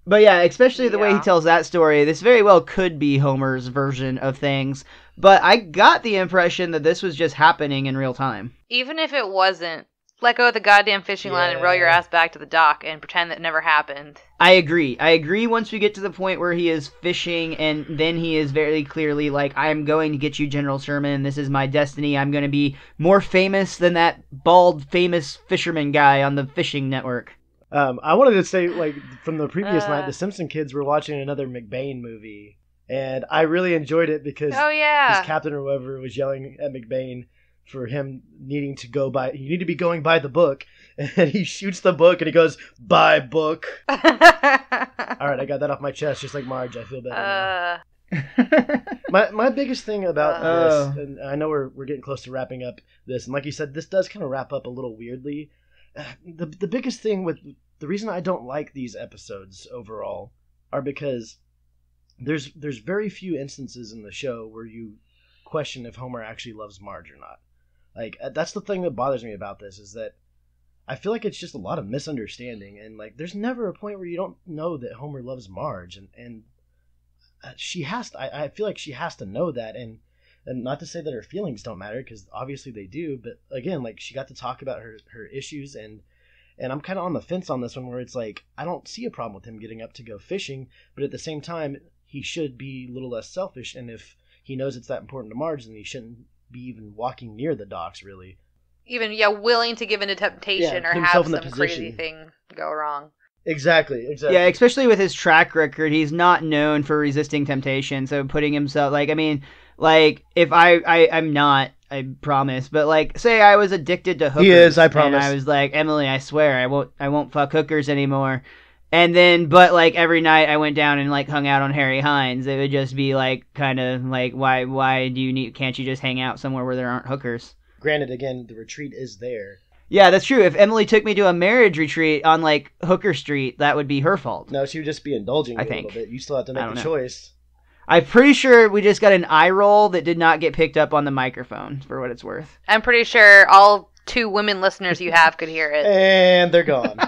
Speaker 1: But yeah, especially the way he tells that story, this very well could be Homer's version of things. But I got the impression that this was just happening in real time.
Speaker 3: Even if it wasn't, let go of the goddamn fishing line and row your ass back to the dock and pretend that it never happened.
Speaker 1: I agree once we get to the point where he is fishing and then he is very clearly like, I'm going to get you, General Sherman. This is my destiny. I'm going to be more famous than that bald, famous fisherman guy on the fishing network.
Speaker 2: I wanted to say, like, from the previous night, the Simpson kids were watching another McBain movie. And I really enjoyed it because his captain or whoever was yelling at McBain for him needing to go by, you need to be going by the book. And he shoots the book and he goes, by book. All right, I got that off my chest, just like Marge. I feel better now. My biggest thing about this, and I know we're getting close to wrapping up this, and like you said, this does kind of wrap up a little weirdly. The biggest thing with the reason I don't like these episodes overall are because there's very few instances in the show where you question if Homer actually loves Marge or not. Like, that's the thing that bothers me about this, is that I feel like it's just a lot of misunderstanding, and like there's never a point where you don't know that Homer loves Marge, and she has to, I feel like she has to know that, and not to say that her feelings don't matter, because obviously they do, but again, like, she got to talk about her issues, and I'm kind of on the fence on this one, where it's like, I don't see a problem with him getting up to go fishing, but at the same time, he should be a little less selfish. And if he knows it's that important to Marge, then he shouldn't be even walking near the docks, really.
Speaker 3: Even, willing to give in to temptation or have some crazy thing go wrong.
Speaker 2: Exactly.
Speaker 1: Yeah, especially with his track record, he's not known for resisting temptation. So putting himself, if I'm not, I promise. But say I was addicted to hookers.
Speaker 2: He is, I promise.
Speaker 1: And I was like, Emily, I swear, I won't fuck hookers anymore. And then, but every night I went down and hung out on Harry Hines. It would just be why do you can't you just hang out somewhere where there aren't hookers?
Speaker 2: Granted, again, the retreat is there.
Speaker 1: Yeah, that's true. If Emily took me to a marriage retreat on Hooker Street, that would be her fault.
Speaker 2: No, she would just be indulging you a little bit. You still have to make a choice.
Speaker 1: I'm pretty sure we just got an eye roll that did not get picked up on the microphone, for what it's worth.
Speaker 3: I'm pretty sure all 2 women listeners you have could hear it.
Speaker 2: And they're gone.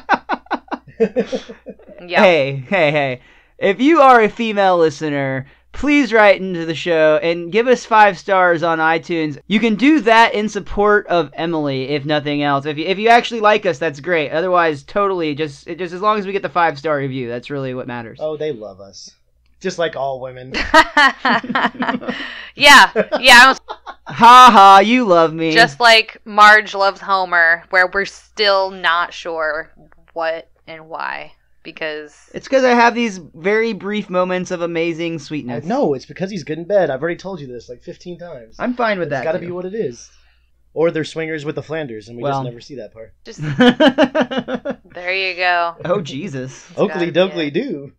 Speaker 3: Yeah.
Speaker 1: Hey. If you are a female listener, please write into the show and give us 5 stars on iTunes. You can do that in support of Emily, if nothing else. If you actually like us, that's great. Otherwise, totally, just as long as we get the 5-star review, that's really what matters.
Speaker 2: Oh, they love us. Just like all women.
Speaker 3: Yeah.
Speaker 1: Ha, you love me.
Speaker 3: Just like Marge loves Homer, where we're still not sure what and why.
Speaker 1: It's because I have these very brief moments of amazing sweetness.
Speaker 2: No, it's because he's good in bed. I've already told you this 15 times.
Speaker 1: I'm fine with that.
Speaker 2: It's got to be what it is. Or they're swingers with the Flanders, and we just never see that part.
Speaker 3: There you go.
Speaker 1: Oh, Jesus.
Speaker 2: Oakley dokley do.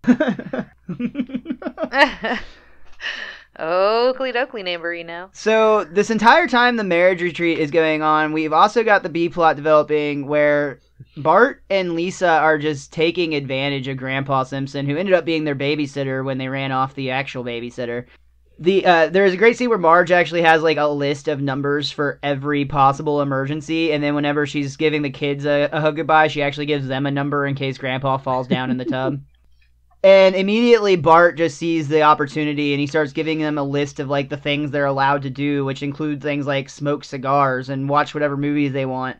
Speaker 3: Oakley dokley neighborino.
Speaker 1: So this entire time the marriage retreat is going on, we've also got the B plot developing where Bart and Lisa are just taking advantage of Grandpa Simpson, who ended up being their babysitter when they ran off the actual babysitter. There's a great scene where Marge actually has a list of numbers for every possible emergency, and then whenever she's giving the kids a hug goodbye, she actually gives them a number in case Grandpa falls down in the tub. And immediately Bart just sees the opportunity and he starts giving them a list of the things they're allowed to do, which include things like smoke cigars and watch whatever movies they want.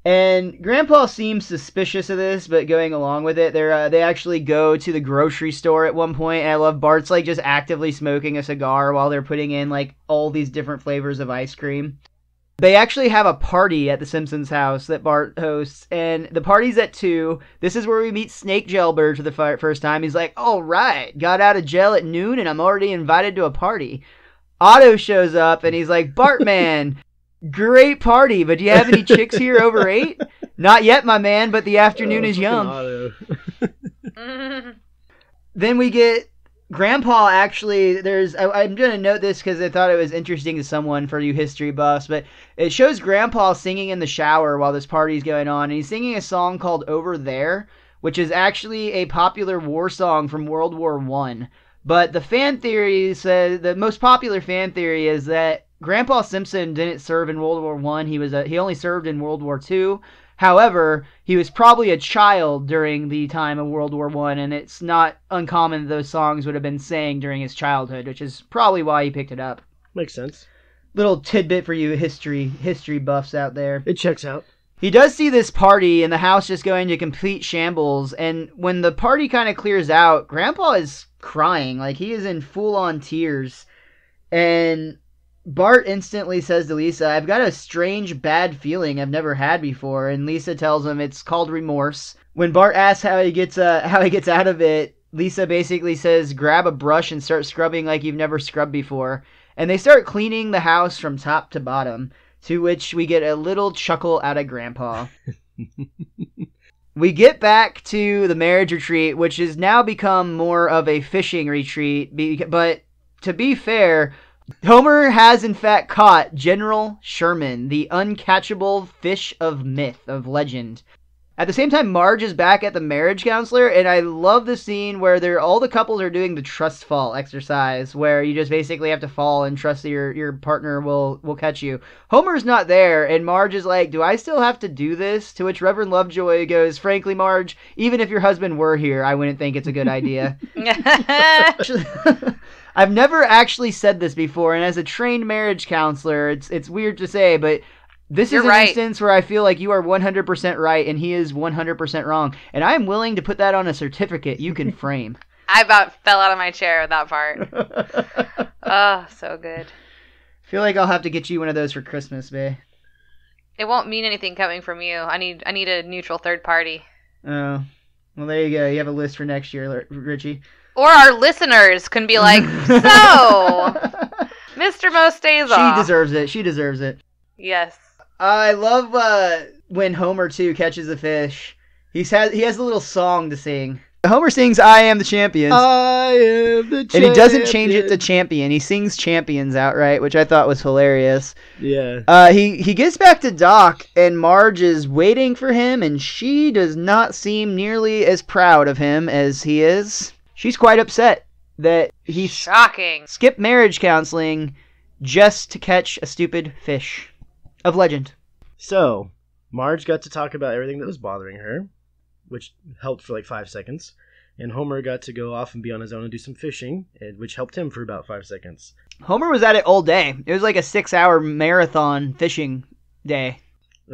Speaker 1: And Grandpa seems suspicious of this, but going along with it, they actually go to the grocery store at one point, and I love Bart's just actively smoking a cigar while they're putting in all these different flavors of ice cream. They actually have a party at the Simpsons house that Bart hosts, and the party's at 2. This is where we meet Snake Jailbird for the first time. He's like, all right, got out of jail at noon, and I'm already invited to a party. Otto shows up, and he's like, Bartman, great party, but do you have any chicks here over 8? Not yet, my man, but the afternoon is young. Then we get Grandpa actually, I'm going to note this because I thought it was interesting to someone for you history buffs, but it shows Grandpa singing in the shower while this party's going on, and he's singing a song called Over There, which is actually a popular war song from World War I. But the fan theory says, the most popular fan theory is that Grandpa Simpson didn't serve in World War I, he only served in World War II. However, he was probably a child during the time of World War I, and it's not uncommon that those songs would have been sang during his childhood, which is probably why he picked it up.
Speaker 2: Makes sense.
Speaker 1: Little tidbit for you history buffs out there.
Speaker 2: It checks out.
Speaker 1: He does see this party and the house just going to complete shambles, and when the party kind of clears out, Grandpa is crying. He is in full-on tears. And Bart instantly says to Lisa, I've got a strange, bad feeling I've never had before, and Lisa tells him it's called remorse. When Bart asks how he gets out of it, Lisa basically says, grab a brush and start scrubbing like you've never scrubbed before. And they start cleaning the house from top to bottom, to which we get a little chuckle out of Grandpa. We get back to the marriage retreat, which has now become more of a fishing retreat, but to be fair, Homer has in fact caught General Sherman, the uncatchable fish of myth, of legend. At the same time, Marge is back at the marriage counselor, and I love the scene where all the couples are doing the trust fall exercise, where you just basically have to fall and trust that your partner will catch you. Homer's not there, and Marge is like, do I still have to do this? To which Reverend Lovejoy goes, frankly, Marge, even if your husband were here, I wouldn't think it's a good idea. I've never actually said this before, and as a trained marriage counselor, it's weird to say, but this is an instance where I feel like you are 100% right and he is 100% wrong. And I am willing to put that on a certificate you can frame.
Speaker 3: I about fell out of my chair with that part. Oh, so good.
Speaker 1: I feel like I'll have to get you one of those for Christmas, bae.
Speaker 3: It won't mean anything coming from you. I need a neutral third party.
Speaker 1: Oh. Well, there you go. You have a list for next year, Richie.
Speaker 3: Or our listeners can be like, so, Mr. Mo stays off.
Speaker 1: She deserves it.
Speaker 3: Yes.
Speaker 1: I love when Homer, too, catches a fish. He has a little song to sing. Homer sings, I am the champion.
Speaker 2: I am the champion.
Speaker 1: And he doesn't change it to champion. He sings champions outright, which I thought was hilarious.
Speaker 2: Yeah.
Speaker 1: He gets back to Doc, and Marge is waiting for him, and she does not seem nearly as proud of him as he is. She's quite upset that he skipped marriage counseling just to catch a stupid fish of legend.
Speaker 2: So, Marge got to talk about everything that was bothering her, which helped for like 5 seconds. And Homer got to go off and be on his own and do some fishing, which helped him for about 5 seconds.
Speaker 1: Homer was at it all day. It was like a 6-hour marathon fishing day.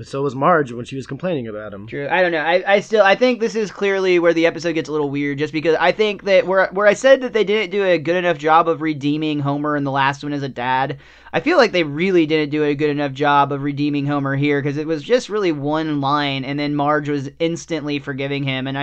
Speaker 2: So was Marge when she was complaining about him.
Speaker 1: True. I don't know. I think this is clearly where the episode gets a little weird, just because I think that where I said that they didn't do a good enough job of redeeming Homer in the last one as a dad, I feel like they really didn't do a good enough job of redeeming Homer here, because it was just really one line, and then Marge was instantly forgiving him. And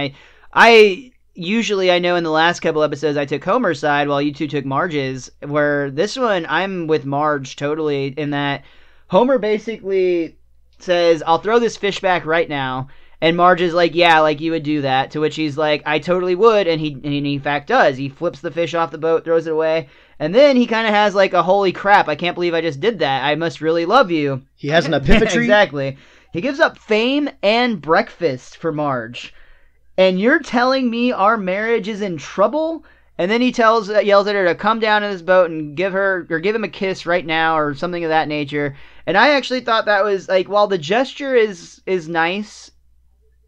Speaker 1: I usually, I know in the last couple episodes I took Homer's side while you two took Marge's, where this one I'm with Marge totally, in that Homer basically says, I'll throw this fish back right now. And Marge is like, yeah, like you would do that. To which he's like, I totally would. And he in fact does. He flips the fish off the boat, throws it away. And then he kind of has like a holy crap, I can't believe I just did that. I must really love you.
Speaker 2: He has an epiphany.
Speaker 1: Exactly. He gives up fame and breakfast for Marge. And you're telling me our marriage is in trouble? And then he yells at her to come down in his boat and give him a kiss right now or something of that nature. And I actually thought that was, like, while the gesture is nice,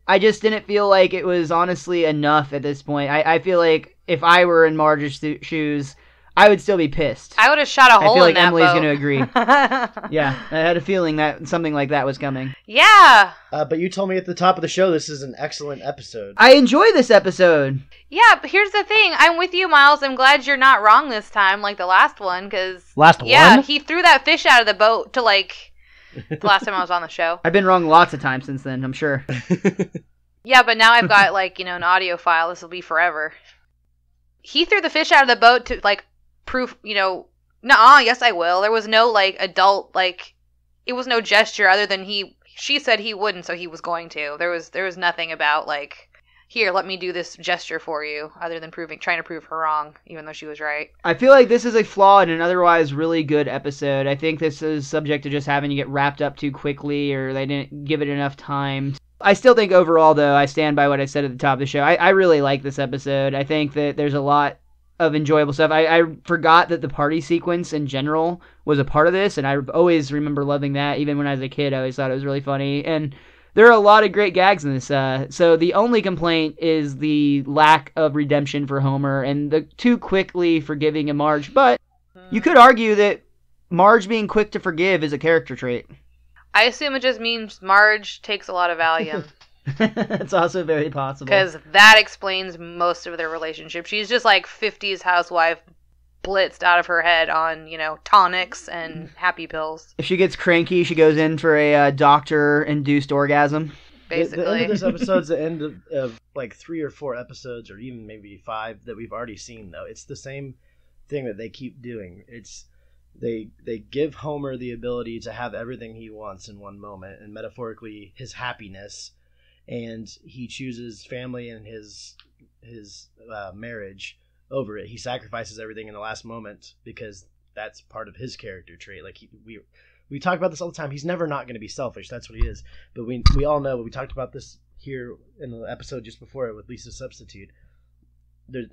Speaker 1: I just didn't feel like it was honestly enough at this point. I feel like if I were in Marge's shoes, I would still be pissed.
Speaker 3: I would have shot a hole in that
Speaker 1: boat. I feel like Emily's
Speaker 3: going
Speaker 1: to agree. Yeah, I had a feeling that something like that was coming.
Speaker 3: Yeah.
Speaker 2: But you told me at the top of the show this is an excellent episode.
Speaker 1: I enjoy this episode.
Speaker 3: Yeah, but here's the thing. I'm with you, Miles. I'm glad you're not wrong this time, like the last one, because... Yeah, he threw that fish out of the boat to, like, the last time I was on the show.
Speaker 1: I've been wrong lots of times since then, I'm sure.
Speaker 3: Yeah, but now I've got, like, an audio file. This will be forever. He threw the fish out of the boat to, like, prove, nuh-uh, yes I will. There was no, like, adult, like, it was no gesture other than she said he wouldn't, so he was going to. There was nothing about, like, here, let me do this gesture for you, other than trying to prove her wrong, even though she was right.
Speaker 1: I feel like this is a flaw in an otherwise really good episode. I think this is subject to just having to get wrapped up too quickly, or they didn't give it enough time. I still think overall, though, I stand by what I said at the top of the show. I really like this episode. I think that there's a lot of enjoyable stuff. I forgot that the party sequence in general was a part of this, and I always remember loving that. Even when I was a kid, I always thought it was really funny. And there are a lot of great gags in this. So the only complaint is the lack of redemption for Homer and the too quickly forgiving of Marge. But you could argue that Marge being quick to forgive is a character trait.
Speaker 3: I assume it just means Marge takes a lot of Valium.
Speaker 1: It's also very possible.
Speaker 3: Because that explains most of their relationship. She's just like 50s housewife blitzed out of her head on, tonics and happy pills.
Speaker 1: If she gets cranky, she goes in for a doctor-induced orgasm.
Speaker 3: Basically.
Speaker 2: The end of this episode's the end of like 3 or 4 episodes, or even maybe 5 that we've already seen, though. It's the same thing that they keep doing. They give Homer the ability to have everything he wants in one moment, and metaphorically, his happiness. And he chooses family and his marriage over it. He sacrifices everything in the last moment because that's part of his character trait. Like we talk about this all the time. He's never not going to be selfish. That's what he is. But we all know. We talked about this here in the episode just before with Lisa Substitute.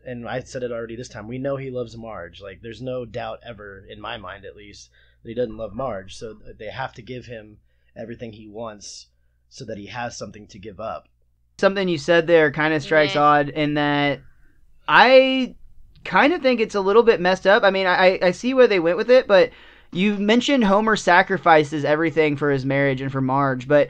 Speaker 2: And I said it already this time. We know he loves Marge. Like there's no doubt ever in my mind, at least, that he doesn't love Marge. So they have to give him everything he wants, so that he has something to give up.
Speaker 1: Something you said there kind of strikes odd in that I kind of think it's a little bit messed up. I mean, I see where they went with it, but you mentioned Homer sacrifices everything for his marriage and for Marge, but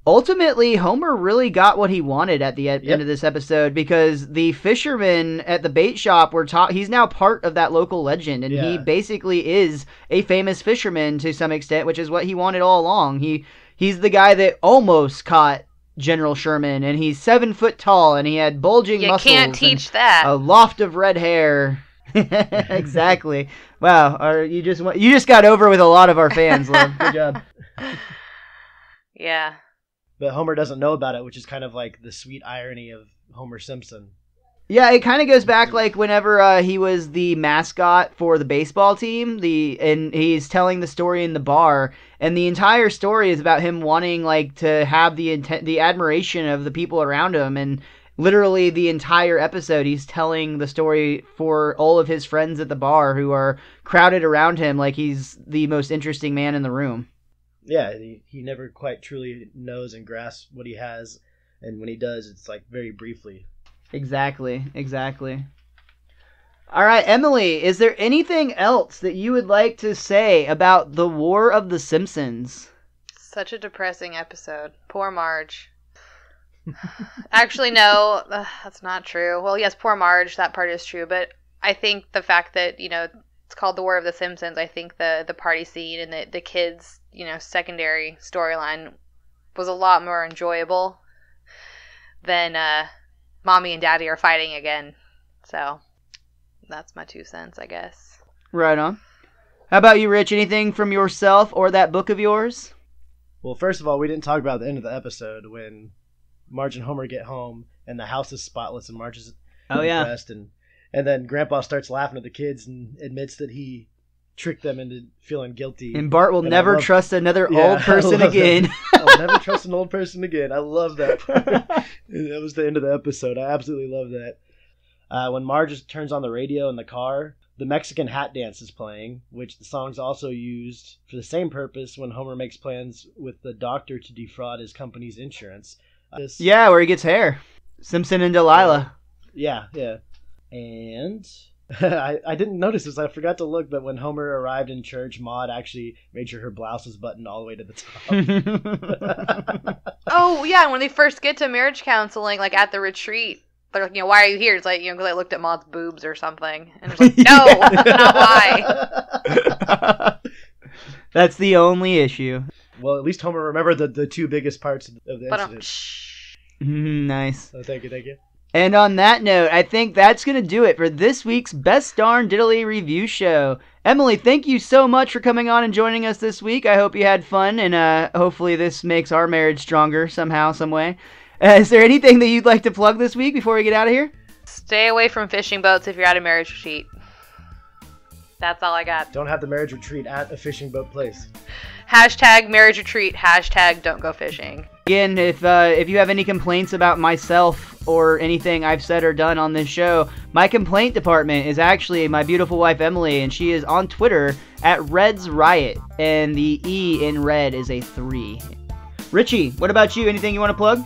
Speaker 1: ultimately, Homer really got what he wanted at the end of this episode, because the fishermen at the bait shop he's now part of that local legend, and he basically is a famous fisherman to some extent, which is what he wanted all along. He's the guy that almost caught General Sherman, and he's 7 foot tall, and he had bulging muscles.
Speaker 3: You can't teach that.
Speaker 1: A loft of red hair. Exactly. Wow. You just got over with a lot of our fans, love. Good job.
Speaker 3: Yeah.
Speaker 2: But Homer doesn't know about it, which is kind of like the sweet irony of Homer Simpson.
Speaker 1: Yeah, it kind of goes back like whenever he was the mascot for the baseball team, and he's telling the story in the bar, and the entire story is about him wanting like to have the admiration of the people around him, and literally the entire episode he's telling the story for all of his friends at the bar who are crowded around him like he's the most interesting man in the room.
Speaker 2: Yeah, he never quite truly knows and grasps what he has, and when he does, it's like very briefly.
Speaker 1: Exactly. All right, Emily, is there anything else that you would like to say about the War of the Simpsons?
Speaker 3: Such a depressing episode. Poor Marge. Actually, no, that's not true. Well, yes, poor Marge, that part is true, but I think the fact that, it's called the War of the Simpsons, I think the party scene and the kids, secondary storyline was a lot more enjoyable than Mommy and Daddy are fighting again. So that's my 2 cents, I guess.
Speaker 1: Right on. How about you, Rich? Anything from yourself or that book of yours?
Speaker 2: Well, first of all, we didn't talk about the end of the episode when Marge and Homer get home and the house is spotless and Marge is impressed, and then Grandpa starts laughing at the kids and admits that he tricked them into feeling guilty.
Speaker 1: And Bart will never trust another old person again.
Speaker 2: I'll never trust an old person again. I love that part. That was the end of the episode. I absolutely love that. When Marge turns on the radio in the car, the Mexican hat dance is playing, which the song's also used for the same purpose when Homer makes plans with the doctor to defraud his company's insurance.
Speaker 1: Yeah, where he gets hair. Simpson and Delilah.
Speaker 2: Yeah. And I didn't notice this. I forgot to look, but when Homer arrived in church, Maude actually made sure her blouse was buttoned all the way to the top.
Speaker 3: Oh, yeah, and when they first get to marriage counseling, like at the retreat, they're like, why are you here? It's like, because I looked at Maude's boobs or something. And it's like, no, that's not why.
Speaker 1: That's the only issue.
Speaker 2: Well, at least Homer remembered the 2 biggest parts of the incident.
Speaker 1: Nice.
Speaker 2: Oh, thank you.
Speaker 1: And on that note, I think that's going to do it for this week's Best Darn Diddly Review Show. Emily, thank you so much for coming on and joining us this week. I hope you had fun, and hopefully this makes our marriage stronger somehow, some way. Is there anything that you'd like to plug this week before we get out of here?
Speaker 3: Stay away from fishing boats if you're at a marriage retreat. That's all I got.
Speaker 2: Don't have the marriage retreat at a fishing boat place.
Speaker 3: Hashtag marriage retreat. Hashtag don't go fishing.
Speaker 1: Again, if you have any complaints about myself or anything I've said or done on this show, my complaint department is actually my beautiful wife Emily, and she is on Twitter at Red's Riot, and the E in red is a 3. Richie, what about you? Anything you want to plug?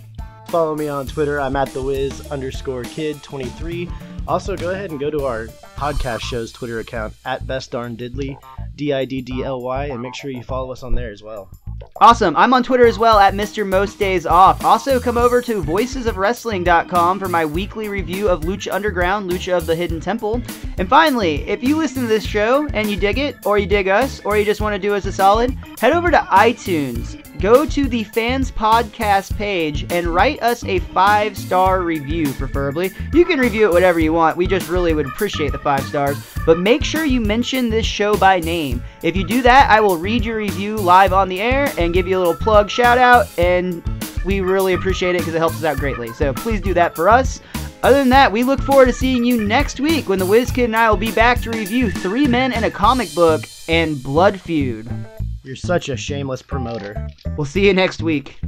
Speaker 2: Follow me on Twitter. I'm at thewiz_kid23. Also, go ahead and go to our podcast show's Twitter account at bestdarndiddly, DIDDLY, and make sure you follow us on there as well.
Speaker 1: Awesome. I'm on Twitter as well at Mr. Most Days Off. Also, come over to voicesofwrestling.com for my weekly review of Lucha Underground, Lucha of the Hidden Temple. And finally, if you listen to this show and you dig it, or you dig us, or you just want to do us a solid, head over to iTunes. Go to the Fans Podcast page and write us a 5-star review, preferably. You can review it whatever you want. We just really would appreciate the 5 stars. But make sure you mention this show by name. If you do that, I will read your review live on the air and give you a little plug shout out, and we really appreciate it because it helps us out greatly. So please do that for us. Other than that, we look forward to seeing you next week when the Wiz Kid and I will be back to review 3 Men and a Comic Book and Blood Feud.
Speaker 2: You're such a shameless promoter.
Speaker 1: We'll see you next week.